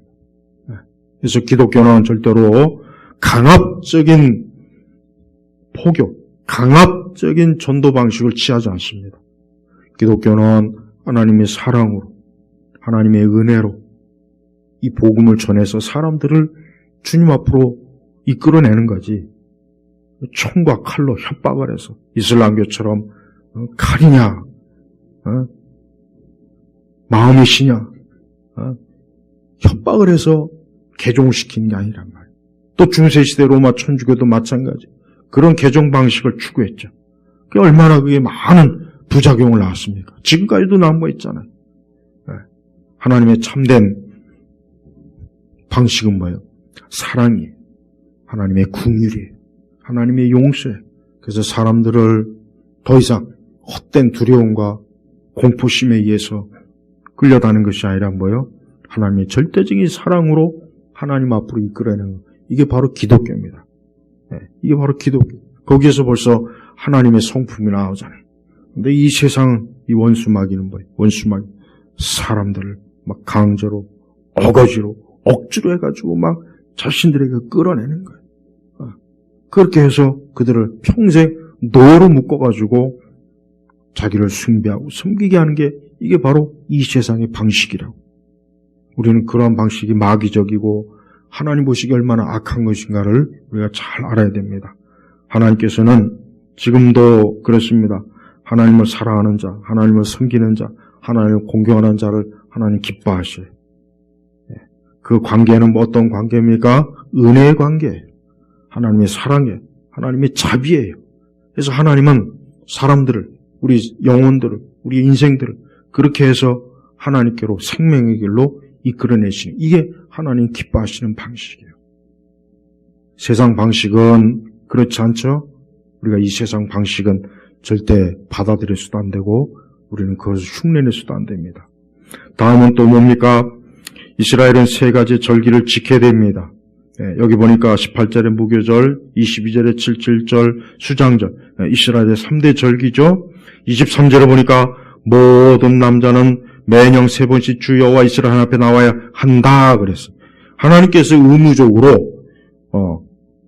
그래서 기독교는 절대로 강압적인 포교, 강압적인 전도 방식을 취하지 않습니다. 기독교는 하나님의 사랑으로, 하나님의 은혜로 이 복음을 전해서 사람들을 주님 앞으로 이끌어내는 거지, 총과 칼로 협박을 해서 이슬람교처럼 칼이냐 마음이 시냐 협박을 해서 개종을 시키는 게 아니란 말이에요. 또 중세시대 로마 천주교도 마찬가지 그런 개종 방식을 추구했죠. 그게 얼마나 그게 많은 부작용을 낳았습니까? 지금까지도 남고 있잖아요. 하나님의 참된 방식은 뭐예요? 사랑이에요. 하나님의 긍휼이에요. 하나님의 용서예요. 그래서 사람들을 더 이상 헛된 두려움과 공포심에 의해서 끌려다는 것이 아니라 뭐예요? 하나님의 절대적인 사랑으로 하나님 앞으로 이끌어내는 것. 이게 바로 기독교입니다. 네, 이게 바로 기독교. 거기에서 벌써 하나님의 성품이 나오잖아요. 근데 이 세상, 이 원수마귀는 뭐예요? 원수마귀. 사람들을 막 강제로, 어거지로, 억지로 해가지고 막 자신들에게 끌어내는 거예요. 그렇게 해서 그들을 평생 노예로 묶어가지고 자기를 숭배하고 섬기게 하는 게 이게 바로 이 세상의 방식이라고. 우리는 그러한 방식이 마귀적이고 하나님 보시기에 얼마나 악한 것인가를 우리가 잘 알아야 됩니다. 하나님께서는 지금도 그렇습니다. 하나님을 사랑하는 자, 하나님을 섬기는 자, 하나님을 공경하는 자를 하나님 기뻐하셔요. 그 관계는 어떤 관계입니까? 은혜의 관계예요. 하나님의 사랑이에요. 하나님의 자비예요. 그래서 하나님은 사람들을, 우리 영혼들을, 우리 인생들을 그렇게 해서 하나님께로 생명의 길로 이끌어내시는, 이게 하나님 기뻐하시는 방식이에요. 세상 방식은 그렇지 않죠? 우리가 이 세상 방식은 절대 받아들일 수도 안 되고 우리는 그것을 흉내낼 수도 안 됩니다. 다음은 또 뭡니까? 이스라엘은 세 가지 절기를 지켜야 됩니다. 여기 보니까 18절에 무교절, 22절에 칠칠절, 수장절, 이스라엘의 3대 절기죠. 23절에 보니까 모든 남자는 매년 3번씩 주 여호와 이스라엘 하나님 앞에 나와야 한다 그랬어요. 하나님께서 의무적으로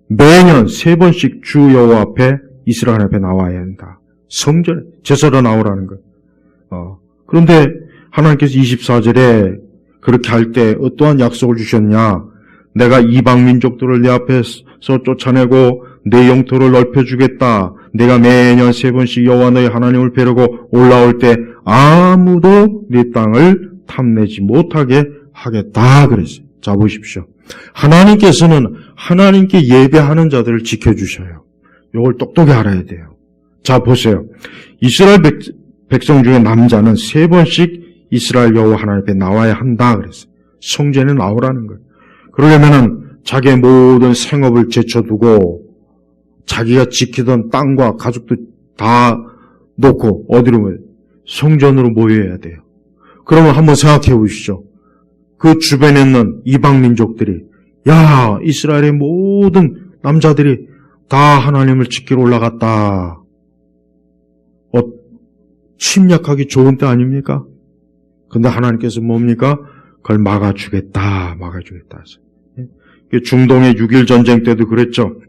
매년 3번씩 주 여호와 앞에 이스라엘 하나님 앞에 나와야 한다. 성전에 제사로 나오라는 거예요. 그런데 하나님께서 24절에 그렇게 할 때 어떠한 약속을 주셨냐? 내가 이방 민족들을 내 앞에서 쫓아내고 내 영토를 넓혀주겠다. 내가 매년 3번씩 여호와 너의 하나님을 뵈려고 올라올 때 아무도 네 땅을 탐내지 못하게 하겠다 그랬어요. 자 보십시오. 하나님께서는 하나님께 예배하는 자들을 지켜주셔요. 이걸 똑똑히 알아야 돼요. 자 보세요. 이스라엘 백성 중에 남자는 3번씩 이스라엘 여호와 하나님 앞에 나와야 한다 그랬어요. 성전에 나오라는 거예요. 그러려면은 자기의 모든 생업을 제쳐두고 자기가 지키던 땅과 가족도 다 놓고 어디로 모여요? 성전으로 모여야 돼요. 그러면 한번 생각해 보시죠. 그 주변에 있는 이방 민족들이 야 이스라엘의 모든 남자들이 다 하나님을 지키러 올라갔다. 침략하기 좋은 때 아닙니까? 근데 하나님께서 뭡니까? 그걸 막아주겠다. 중동의 6.1 전쟁 때도 그랬죠.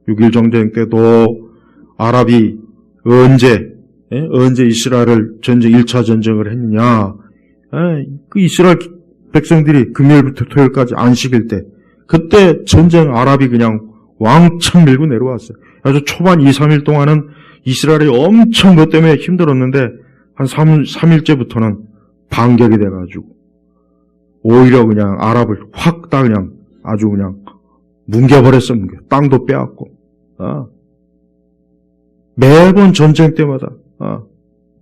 6.1 전쟁 때도 아랍이 언제 이스라엘을 1차 전쟁을 했느냐. 그 이스라엘 백성들이 금요일부터 토요일까지 안식일 때 그때 전쟁 아랍이 그냥 왕창 밀고 내려왔어요. 아주 초반 2, 3일 동안은 이스라엘이 엄청 그것 때문에 힘들었는데 한 3일째부터는 반격이 돼가지고 오히려 그냥 아랍을 확 다 그냥 아주 그냥 뭉개버렸어. 땅도 빼앗고 매번 전쟁 때마다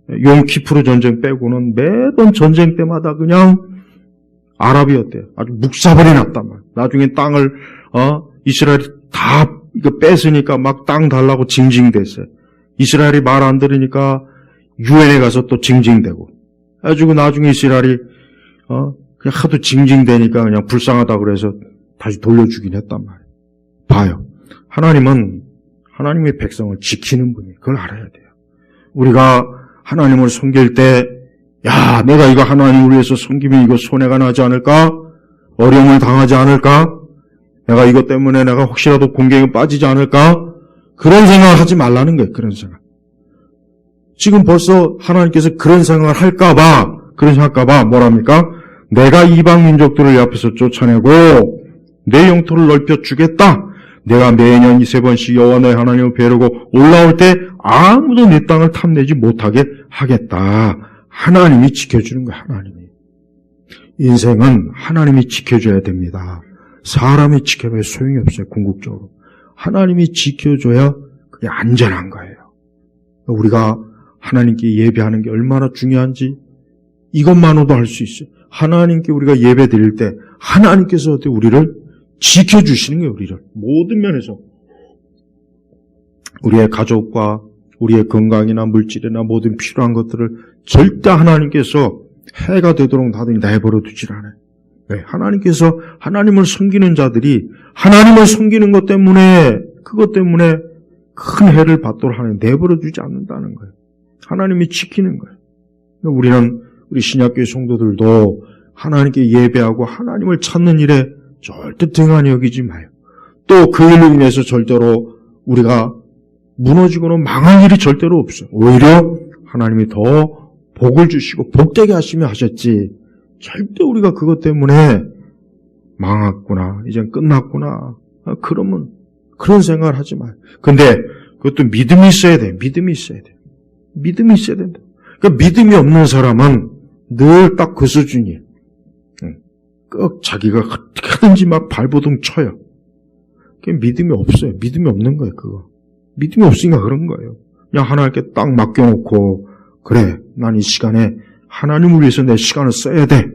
용키프르 전쟁 빼고는 매번 전쟁 때마다 그냥 아랍이었대요. 아주 묵사발이 났단 말이에요. 나중에 땅을 이스라엘이 다 이거 뺏으니까 막 땅 달라고 징징댔어요. 이스라엘이 말 안 들으니까 유엔에 가서 또 징징대고. 그래가지고 나중에 이스라엘이 그냥 하도 징징대니까 그냥 불쌍하다 그래서 다시 돌려주긴 했단 말이에요. 봐요. 하나님은 하나님의 백성을 지키는 분이에요. 그걸 알아야 돼요. 우리가 하나님을 섬길 때 야, 내가 이거 하나님을 위해서 섬기면 이거 손해가 나지 않을까? 어려움을 당하지 않을까? 내가 이것 때문에 내가 혹시라도 공경에 빠지지 않을까? 그런 생각을 하지 말라는 거예요. 그런 생각. 지금 벌써 하나님께서 그런 생각을 할까봐 뭐랍니까? 내가 이방 민족들을 내 앞에서 쫓아내고 내 영토를 넓혀주겠다. 내가 매년 3번씩 여호와 너의 하나님을 뵈려고 올라올 때 아무도 내 땅을 탐내지 못하게 하겠다. 하나님이 지켜주는 거예요. 하나님이. 인생은 하나님이 지켜줘야 됩니다. 사람이 지켜봐야 소용이 없어요. 궁극적으로. 하나님이 지켜줘야 그게 안전한 거예요. 우리가 하나님께 예배하는 게 얼마나 중요한지 이것만으로도 알 수 있어요. 하나님께 우리가 예배 드릴 때 하나님께서 우리를 지켜주시는 거예요. 우리를 모든 면에서 우리의 가족과 우리의 건강이나 물질이나 모든 필요한 것들을 절대 하나님께서 해가 되도록 놔두니 내버려 두질 않아요. 왜? 하나님께서 하나님을 섬기는 자들이 하나님을 섬기는 것 때문에 그것 때문에 큰 해를 받도록 하나님 내버려 두지 않는다는 거예요. 하나님이 지키는 거예요. 우리는 우리 신약교회 성도들도 하나님께 예배하고 하나님을 찾는 일에 절대 등한히 여기지 마요. 또 그 일로 인해서 절대로 우리가 무너지거나 망할 일이 절대로 없어요. 오히려 하나님이 더 복을 주시고 복되게 하시며 하셨지 절대 우리가 그것 때문에 망했구나, 이젠 끝났구나, 그러면 그런 생각을 하지 마요. 근데 그것도 믿음이 있어야 돼. 믿음이 있어야 돼. 믿음이 있어야 된다. 그러니까 믿음이 없는 사람은 늘 딱 그 수준이에요. 꼭 자기가 어떻게 하든지 막 발버둥 쳐요. 믿음이 없어요. 믿음이 없는 거예요, 그거. 믿음이 없으니까 그런 거예요. 그냥 하나님께 딱 맡겨놓고, 그래, 난 이 시간에 하나님을 위해서 내 시간을 써야 돼.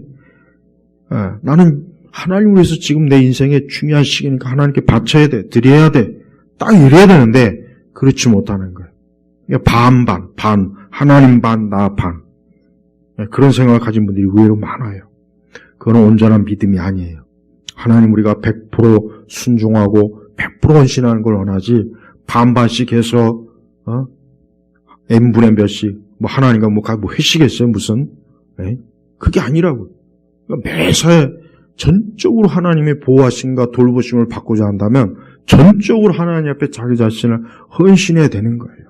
나는 하나님을 위해서 지금 내 인생의 중요한 시기니까 하나님께 바쳐야 돼. 드려야 돼. 딱 이래야 되는데, 그렇지 못하는 거예요. 반, 하나님 반, 나 반. 그런 생각을 가진 분들이 의외로 많아요. 그건 온전한 믿음이 아니에요. 하나님 우리가 100% 순종하고 100% 헌신하는 걸 원하지 반반씩 해서 n분의 몇씩 뭐 하나님과 뭐 회식했어요 무슨? 그게 아니라고요. 그러니까 매사에 전적으로 하나님의 보호하심과 돌보심을 받고자 한다면 전적으로 하나님 앞에 자기 자신을 헌신해야 되는 거예요.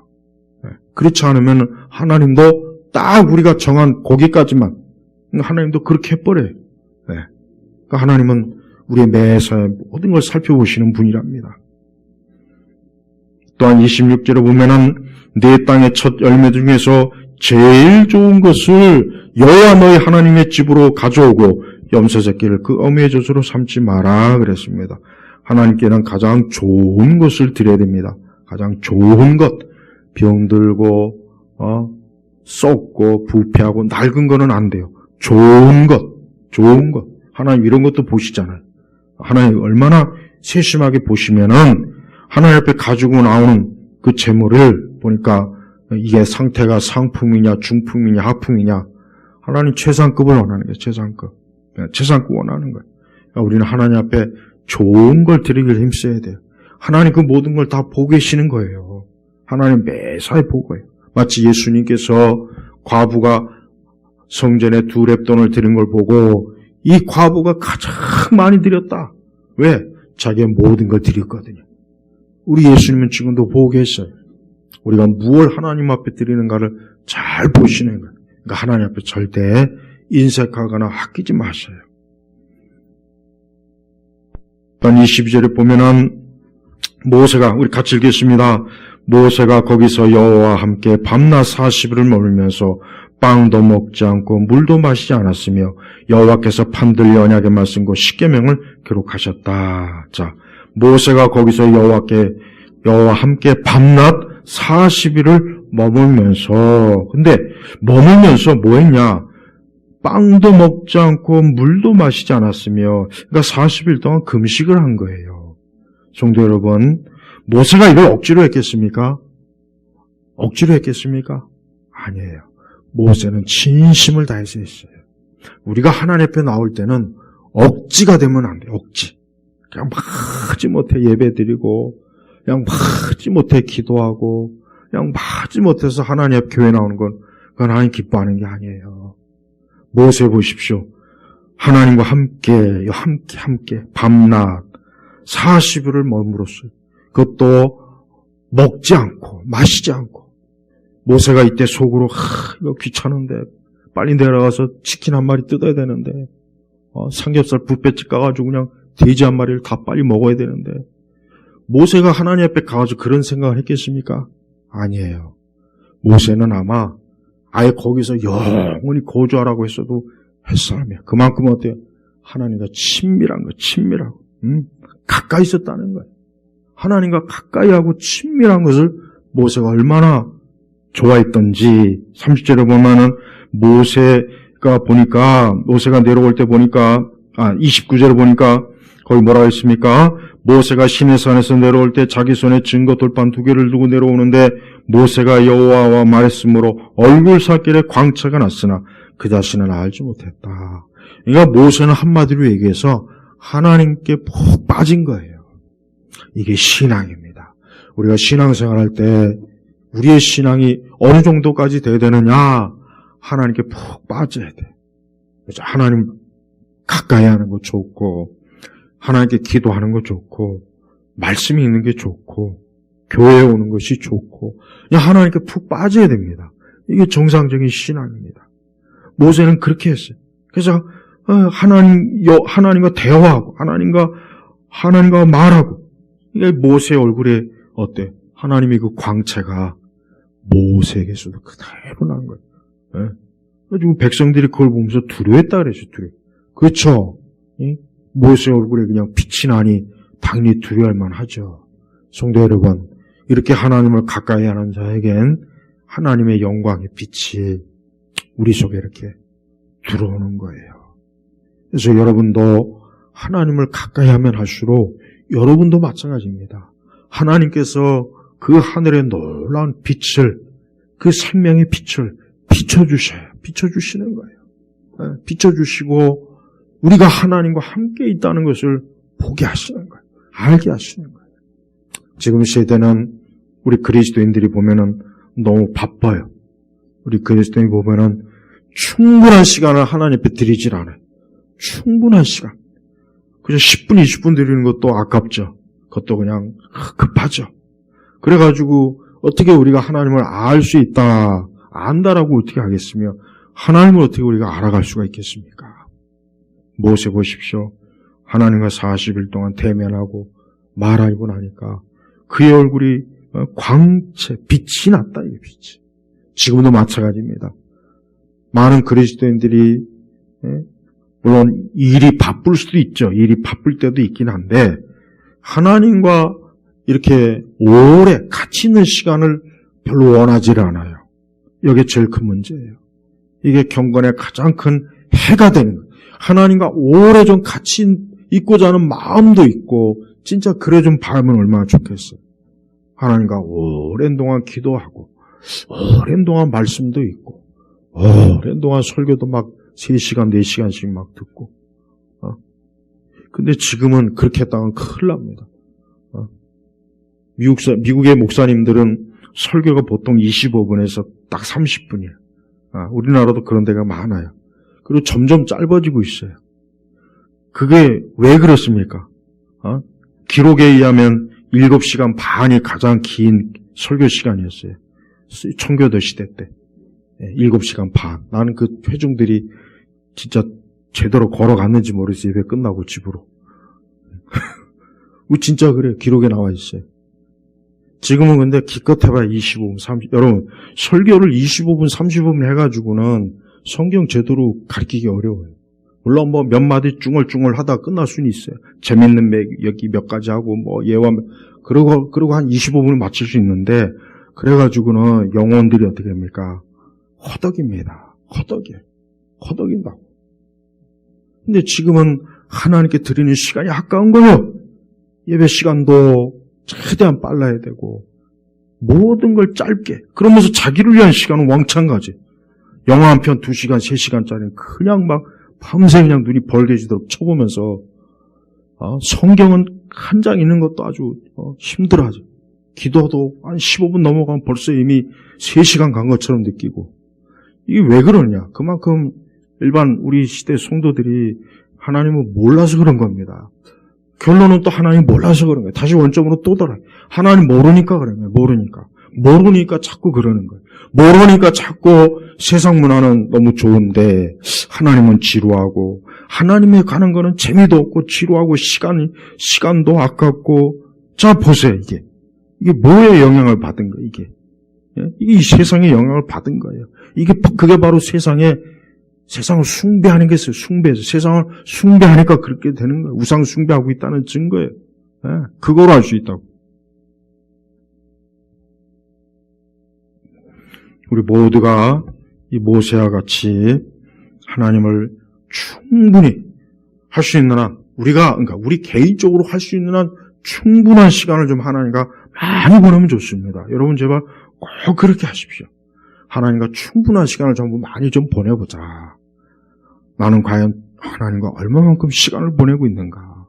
그렇지 않으면 하나님도 딱 우리가 정한 거기까지만 하나님도 그렇게 해버려요. 그러니까 하나님은 우리의 매사에 모든 걸 살펴보시는 분이랍니다. 또한 26절에 보면은 내 땅의 첫 열매 중에서 제일 좋은 것을 여호와 너희 하나님의 집으로 가져오고 염소 새끼를 그 어미의 젖으로 삼지 마라 그랬습니다. 하나님께는 가장 좋은 것을 드려야 됩니다. 가장 좋은 것. 병들고 썩고 부패하고 낡은 거는 안 돼요. 좋은 것. 하나님 이런 것도 보시잖아요. 하나님 얼마나 세심하게 보시면은 하나님 앞에 가지고 나오는 그 재물을 보니까 이게 상태가 상품이냐 중품이냐 하품이냐 하나님 최상급을 원하는 거예요. 최상급 원하는 거예요. 그러니까 우리는 하나님 앞에 좋은 걸 드리길 힘써야 돼요. 하나님 그 모든 걸 다 보고 계시는 거예요. 하나님 매사에 보고 해요. 마치 예수님께서 과부가 성전에 2렙돈을 드린 걸 보고 이 과부가 가장 많이 드렸다. 왜? 자기의 모든 걸 드렸거든요. 우리 예수님은 지금도 보고 계셔요. 우리가 무엇을 하나님 앞에 드리는가를 잘 보시는 거예요. 그러니까 하나님 앞에 절대 인색하거나 아끼지 마셔요. 또 22절에 보면은 모세가 우리 같이 읽겠습니다. 모세가 거기서 여호와와 함께 밤낮 40일을 머물면서 빵도 먹지 않고 물도 마시지 않았으며 여호와께서 판들리 언약의 말씀과 십계명을 기록하셨다. 자, 모세가 거기서 여호와와 함께 밤낮 40일을 머물면서 근데 머물면서 뭐 했냐? 빵도 먹지 않고 물도 마시지 않았으며 그러니까 40일 동안 금식을 한 거예요. 성도 여러분, 모세가 이걸 억지로 했겠습니까? 아니에요. 모세는 진심을 다해서 했어요. 우리가 하나님 앞에 나올 때는 억지가 되면 안 돼요. 억지. 그냥 마지 못해 예배드리고 그냥 마지 못해 기도하고 그냥 마지 못해서 하나님 앞 교회 나오는 건 그건 하나님 기뻐하는 게 아니에요. 모세 보십시오. 하나님과 함께 밤낮 40일을 머물었어요. 그것도 먹지 않고 마시지 않고 모세가 이때 속으로 이거 귀찮은데 빨리 내려가서 치킨 한 마리 뜯어야 되는데 삼겹살 뷔페집 가가지고 그냥 돼지 한 마리를 다 빨리 먹어야 되는데 모세가 하나님 앞에 가가지고 그런 생각을 했겠습니까? 아니에요. 모세는 아마 아예 거기서 영원히 거주하라고 했어도 햇사람이야. 그만큼 어때요? 하나님과 친밀한 거, 친밀하고 가까이 있었다는 거예요. 하나님과 가까이 하고 친밀한 것을 모세가 얼마나 좋아했던지 30절에 보면은 모세가 내려올 때 보니까 29절에 보니까 거기 뭐라고 했습니까? 모세가 시내산에서 내려올 때 자기 손에 증거 돌판 2개를 두고 내려오는데 모세가 여호와와 말했으므로 얼굴살길에 광채가 났으나 그 자신은 알지 못했다. 그러니까 모세는 한마디로 얘기해서 하나님께 푹 빠진 거예요. 이게 신앙입니다. 우리가 신앙생활할 때 우리의 신앙이 어느 정도까지 돼야 되느냐? 하나님께 푹 빠져야 돼. 그래서 하나님 가까이 하는 거 좋고, 하나님께 기도하는 거 좋고, 말씀이 있는 게 좋고, 교회에 오는 것이 좋고, 그냥 하나님께 푹 빠져야 됩니다. 이게 정상적인 신앙입니다. 모세는 그렇게 했어요. 그래서 하나님과 대화하고, 하나님과 말하고, 이게 모세의 얼굴에 어때? 하나님의 그 광채가 모세에게서도 그대로 난 거예요. 예? 그래가지고 백성들이 그걸 보면서 두려워했다 그랬어요, 두려워. 그렇죠? 모세 얼굴에 그냥 빛이 나니 당연히 두려워할 만하죠. 성도 여러분, 이렇게 하나님을 가까이 하는 자에겐 하나님의 영광의 빛이 우리 속에 이렇게 들어오는 거예요. 그래서 여러분도 하나님을 가까이 하면 할수록 여러분도 마찬가지입니다. 하나님께서 그 하늘의 놀라운 빛을, 그 생명의 빛을 비춰주시는 거예요. 비춰주시고 우리가 하나님과 함께 있다는 것을 보게 하시는 거예요. 알게 하시는 거예요. 지금 세대는 우리 그리스도인들이 보면은 너무 바빠요. 우리 그리스도인이 보면은 충분한 시간을 하나님 앞에 드리질 않아요. 충분한 시간. 그냥 10분, 20분 드리는 것도 아깝죠. 그것도 그냥 급하죠. 그래가지고 어떻게 우리가 하나님을 알 수 있다, 안다라고 어떻게 하겠으며 하나님을 어떻게 우리가 알아갈 수가 있겠습니까? 모세 보십시오. 하나님과 40일 동안 대면하고 말하고 나니까 그의 얼굴이 광채, 빛이 났다, 이 빛이. 지금도 마찬가지입니다. 많은 그리스도인들이 물론 일이 바쁠 수도 있죠. 일이 바쁠 때도 있긴 한데 하나님과 이렇게 오래 같이 있는 시간을 별로 원하지 않아요. 이게 제일 큰 문제예요. 이게 경건의 가장 큰 해가 되는 거예요. 하나님과 오래 좀 같이 있고자 하는 마음도 있고 진짜 그래 좀 봐면 얼마나 좋겠어요. 하나님과 오랜 동안 기도하고 오랜 동안 말씀도 있고 오랜 동안 설교도 막 3시간, 4시간씩 막 듣고 근데 지금은 그렇게 했다면 큰일 납니다. 미국의 목사님들은 설교가 보통 25분에서 딱 30분이에요. 우리나라도 그런 데가 많아요. 그리고 점점 짧아지고 있어요. 그게 왜 그렇습니까? 기록에 의하면 7시간 반이 가장 긴 설교 시간이었어요. 청교도 시대 때. 7시간 반. 나는 그 회중들이 진짜 제대로 걸어갔는지 모르겠어요. 예배 끝나고 집으로. 진짜 그래요. 기록에 나와 있어요. 지금은 근데 기껏 해봐야 25분, 30분. 여러분, 설교를 25분, 30분 해가지고는 성경 제대로 가르치기 어려워요. 물론 뭐 몇 마디 쭝얼쭝얼 하다 끝날 수는 있어요. 재밌는 여기 몇 가지 하고 뭐 예화, 그러고 한 25분을 마칠 수 있는데, 그래가지고는 영혼들이 어떻게 됩니까? 허덕입니다. 허덕인다고. 근데 지금은 하나님께 드리는 시간이 아까운 거예요. 예배 시간도 최대한 빨라야 되고 모든 걸 짧게. 그러면서 자기를 위한 시간은 왕창 가지. 영화 한 편 2시간, 3시간짜리는 그냥 막 밤새 그냥 눈이 벌게지도록 쳐보면서 성경은 한 장 읽는 것도 아주 힘들어하죠. 기도도 한 15분 넘어가면 벌써 이미 3시간 간 것처럼 느끼고. 이게 왜 그러냐? 그만큼 일반 우리 시대 성도들이 하나님을 몰라서 그런 겁니다. 결론은 또 하나님 몰라서 그런 거예요. 다시 원점으로 또 돌아요. 하나님 모르니까 그런 거예요. 모르니까 자꾸 그러는 거예요. 모르니까 자꾸 세상 문화는 너무 좋은데 하나님은 지루하고 하나님에 가는 거는 재미도 없고 지루하고 시간도 아깝고. 자 보세요. 이게 뭐에 영향을 받은 거예요? 이게 이 세상에 영향을 받은 거예요. 그게 바로 세상을 숭배하는 게 있어요. 세상을 숭배하니까 그렇게 되는 거예요. 우상 숭배하고 있다는 증거예요. 그거로 알 수 있다고. 우리 모두가 이 모세와 같이 하나님을 충분히 할 수 있는 한 그러니까 우리 개인적으로 할 수 있는 한 충분한 시간을 좀 하나님과 많이 보내면 좋습니다. 여러분 제발 꼭 그렇게 하십시오. 하나님과 충분한 시간을 좀 많이 좀 보내보자. 나는 과연 하나님과 얼마만큼 시간을 보내고 있는가.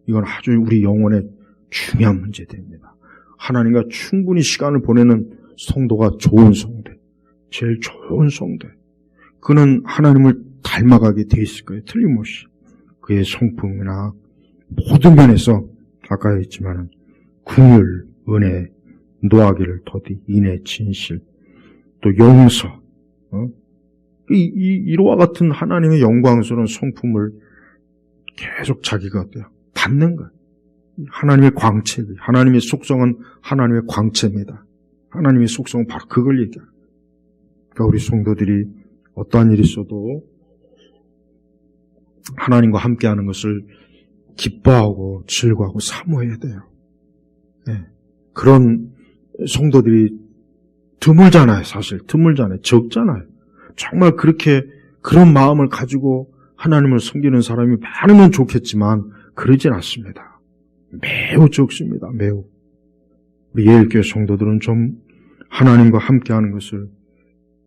이건 아주 우리 영혼의 중요한 문제입니다. 하나님과 충분히 시간을 보내는 성도가 좋은 성도, 제일 좋은 성도. 그는 하나님을 닮아가게 돼 있을 거예요. 틀림없이. 그의 성품이나 모든 면에서 아까 했지만 긍휼, 은혜, 노하기를 더디, 인애, 진실, 또 용서, 이와 같은 하나님의 영광스러운 성품을 계속 자기가 어때요? 받는 거예요. 하나님의 광채, 하나님의 속성은 하나님의 광채입니다. 하나님의 속성은 바로 그걸 얘기해요. 그러니까 우리 성도들이 어떠한 일이 있어도 하나님과 함께하는 것을 기뻐하고 즐거워하고 사모해야 돼요. 네. 그런 성도들이 드물잖아요. 사실 드물잖아요. 적잖아요. 정말 그렇게 그런 마음을 가지고 하나님을 섬기는 사람이 많으면 좋겠지만 그러진 않습니다. 매우 적습니다. 매우. 우리 예일교회 성도들은 좀 하나님과 함께하는 것을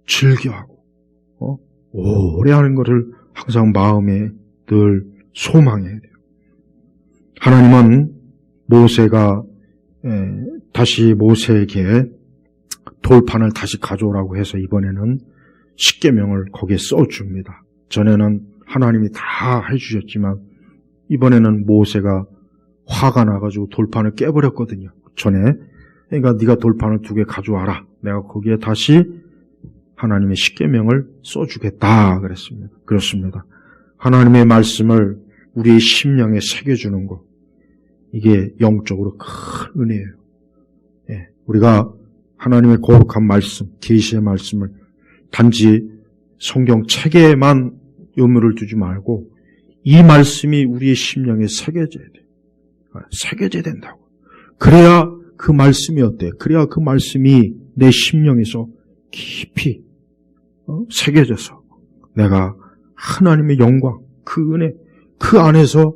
즐겨하고 오래 하는 것을 항상 마음에 늘 소망해야 돼요. 하나님은 모세가 다시 모세에게 돌판을 다시 가져오라고 해서 이번에는 십계명을 거기에 써줍니다. 전에는 하나님이 다 해주셨지만 이번에는 모세가 화가 나가지고 돌판을 깨버렸거든요. 전에. 그러니까 네가 돌판을 2개 가져와라. 내가 거기에 다시 하나님의 십계명을 써주겠다 그랬습니다. 그렇습니다. 하나님의 말씀을 우리의 심령에 새겨주는 것, 이게 영적으로 큰 은혜예요. 예, 우리가 하나님의 거룩한 말씀, 계시의 말씀을 단지 성경 책에만 의무를 두지 말고 이 말씀이 우리의 심령에 새겨져야 돼요. 새겨져야 된다고. 그래야 그 말씀이 어때? 그래야 그 말씀이 내 심령에서 깊이 새겨져서 내가 하나님의 영광, 그 은혜, 그 안에서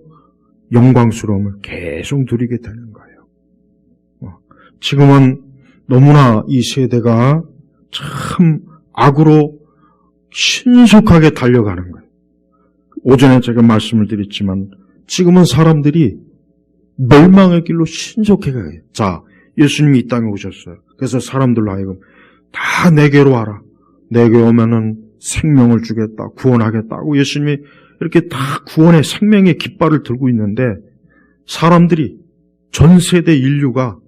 영광스러움을 계속 누리게 되는 거예요. 지금은 너무나 이 세대가 참 악으로 신속하게 달려가는 거예요. 오전에 제가 말씀을 드렸지만 지금은 사람들이 멸망의 길로 신속해 가요. 자, 예수님이 이 땅에 오셨어요. 그래서 사람들로 하여금 다 내게로 와라. 내게 오면은 생명을 주겠다. 구원하겠다고 예수님이 이렇게 다 구원의 생명의 깃발을 들고 있는데 사람들이 전 세대 인류가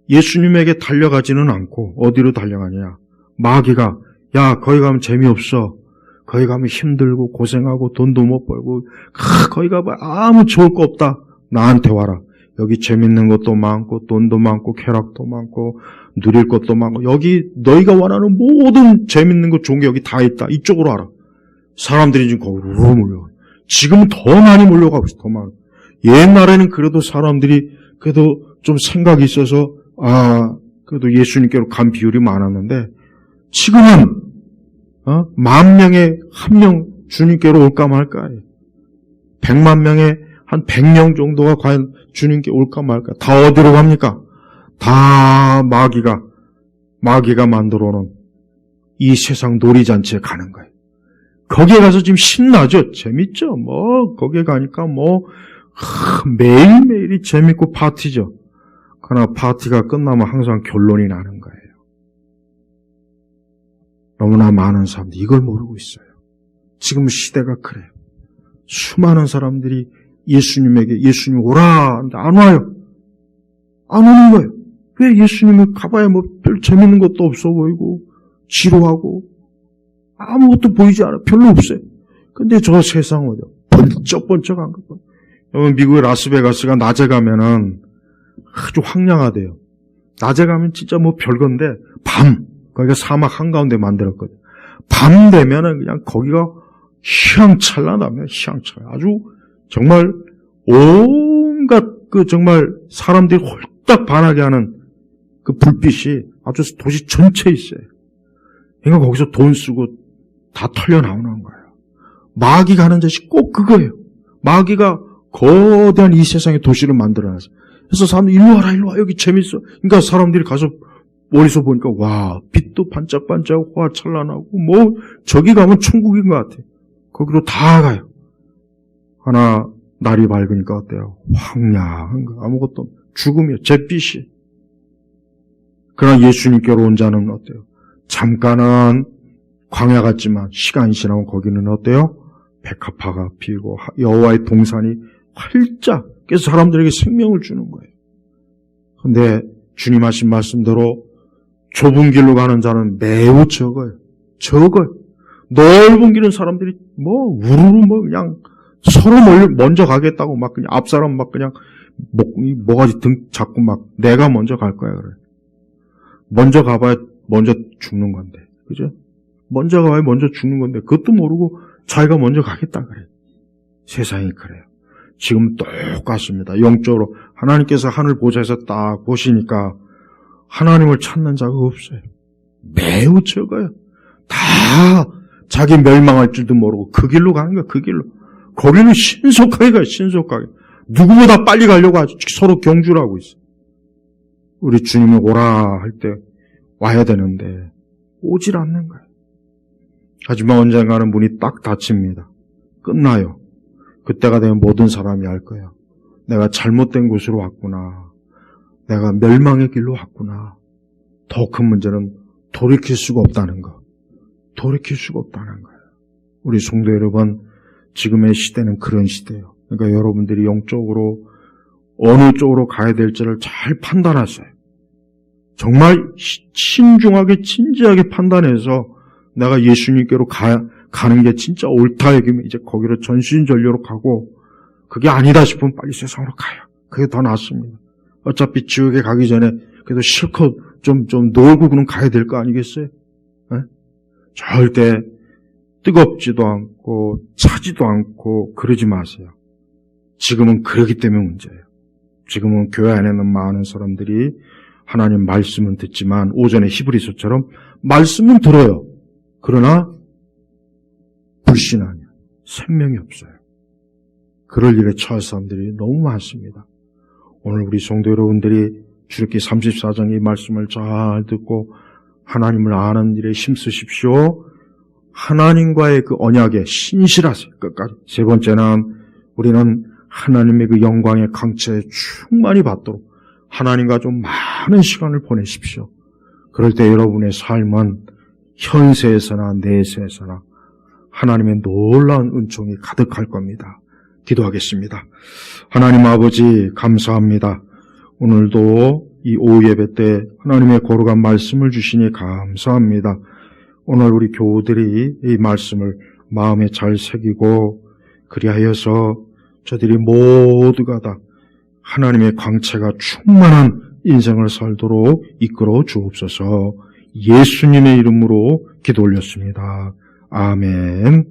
예수님에게 달려가지는 않고 어디로 달려가냐. 마귀가 야 거기 가면 재미없어. 거기 가면 힘들고 고생하고 돈도 못 벌고 거기 가면 아무 좋을 거 없다. 나한테 와라. 여기 재밌는 것도 많고 돈도 많고 쾌락도 많고 누릴 것도 많고 여기 너희가 원하는 모든 재밌는 것 좋은 게 여기 다 있다. 이쪽으로 와라. 사람들이 지금 거기로 몰려가요. 지금은 더 많이 몰려가고 있어. 더 많이. 옛날에는 그래도 사람들이 그래도 좀 생각이 있어서 그래도 예수님께로 간 비율이 많았는데 지금은 10,000명에 1명 주님께로 올까 말까 해요. 100만 명에 한 100명 정도가 과연 주님께 올까 말까. 다 어디로 갑니까? 다 마귀가 만들어 놓은 이 세상 놀이잔치에 가는 거예요. 거기에 가서 지금 신나죠? 재밌죠? 거기에 가니까 매일매일이 재밌고 파티죠. 그러나 파티가 끝나면 항상 결론이 나는 거예요. 너무나 많은 사람들이 이걸 모르고 있어요. 지금 시대가 그래요. 수많은 사람들이 예수님 오라 하는데 안 와요. 안 오는 거예요. 왜 예수님을 가봐야 별 재밌는 것도 없어 보이고 지루하고 아무것도 보이지 않아요. 별로 없어요. 근데 저 세상 어디요? 번쩍번쩍한 거. 여러분 미국의 라스베가스가 낮에 가면은 아주 황량하대요. 낮에 가면 진짜 별건데 거기가 사막 한가운데 만들었거든요. 밤 되면은 그냥 거기가 휘황찬란합니다. 휘황찬란. 아주 정말 온갖 정말 사람들이 홀딱 반하게 하는 그 불빛이 아주 도시 전체에 있어요. 그러니까 거기서 돈 쓰고 다 털려 나오는 거예요. 마귀가 하는 짓이 꼭 그거예요. 마귀가 거대한 이 세상의 도시를 만들어놨어요. 그래서 사람들이 일로 와라, 여기 재밌어. 그러니까 사람들이 가서 멀리서 보니까 와, 빛도 반짝반짝 화찬란하고 저기 가면 천국인 것 같아. 거기로 다 가요. 하나 날이 밝으니까 어때요? 황량한 거, 아무것도 죽음이요, 잿빛이. 그러나 예수님께로 온 자는 어때요? 잠깐은 광야 같지만 시간이 지나면 거기는 어때요? 백합화가 피고 여호와의 동산이 활짝, 그래서 사람들에게 생명을 주는 거예요. 그런데 주님 하신 말씀대로 좁은 길로 가는 자는 매우 적어요. 넓은 길은 사람들이 우르르 그냥 서로 먼저 가겠다고 막 그냥 앞사람 막 그냥 뭐가지 등 잡고 막 내가 먼저 갈 거야 그래. 먼저 가봐야 먼저 죽는 건데, 그죠? 먼저 가봐야 먼저 죽는 건데 그것도 모르고 자기가 먼저 가겠다 그래. 세상이 그래요. 지금 똑같습니다. 영적으로 하나님께서 하늘 보좌에서 딱 보시니까 하나님을 찾는 자가 없어요. 매우 적어요. 다 자기 멸망할 줄도 모르고 그 길로 가는 거야. 그 길로. 거기는 신속하게 가요. 신속하게. 누구보다 빨리 가려고 아주 서로 경주를 하고 있어요. 우리 주님이 오라 할 때 와야 되는데 오질 않는 거예요. 하지만 언젠가는 문이 딱 닫힙니다. 끝나요. 그때가 되면 모든 사람이 알 거예요. 내가 잘못된 곳으로 왔구나. 내가 멸망의 길로 왔구나. 더 큰 문제는 돌이킬 수가 없다는 거. 돌이킬 수가 없다는 거예요. 우리 성도 여러분, 지금의 시대는 그런 시대예요. 그러니까 여러분들이 영적으로 어느 쪽으로 가야 될지를 잘 판단하세요. 정말 신중하게 진지하게 판단해서 내가 예수님께로 가는 게 진짜 옳다 여기면 이제 거기로 전신전력으로 가고, 그게 아니다 싶으면 빨리 세상으로 가요. 그게 더 낫습니다. 어차피 지옥에 가기 전에 그래도 실컷 좀 놀고 그럼 가야 될 거 아니겠어요? 네? 절대 뜨겁지도 않고 차지도 않고 그러지 마세요. 지금은 그러기 때문에 문제예요. 지금은 교회 안에는 많은 사람들이 하나님 말씀은 듣지만 오전에 히브리서처럼 말씀은 들어요. 그러나 불신하냐, 생명이 없어요. 그럴 일에 처할 사람들이 너무 많습니다. 오늘 우리 성도 여러분들이 주일기 34장 이 말씀을 잘 듣고 하나님을 아는 일에 힘쓰십시오. 하나님과의 그 언약에 신실하세요. 끝까지. 세 번째는 우리는 하나님의 그 영광의 강체에 충만히 받도록 하나님과 좀 많은 시간을 보내십시오. 그럴 때 여러분의 삶은 현세에서나 내세에서나 하나님의 놀라운 은총이 가득할 겁니다. 기도하겠습니다. 하나님 아버지 감사합니다. 오늘도 이 오후 예배 때 하나님의 거룩한 말씀을 주시니 감사합니다. 오늘 우리 교우들이 이 말씀을 마음에 잘 새기고 그리하여서 저들이 모두가 다 하나님의 광채가 충만한 인생을 살도록 이끌어 주옵소서. 예수님의 이름으로 기도 올렸습니다. 아멘.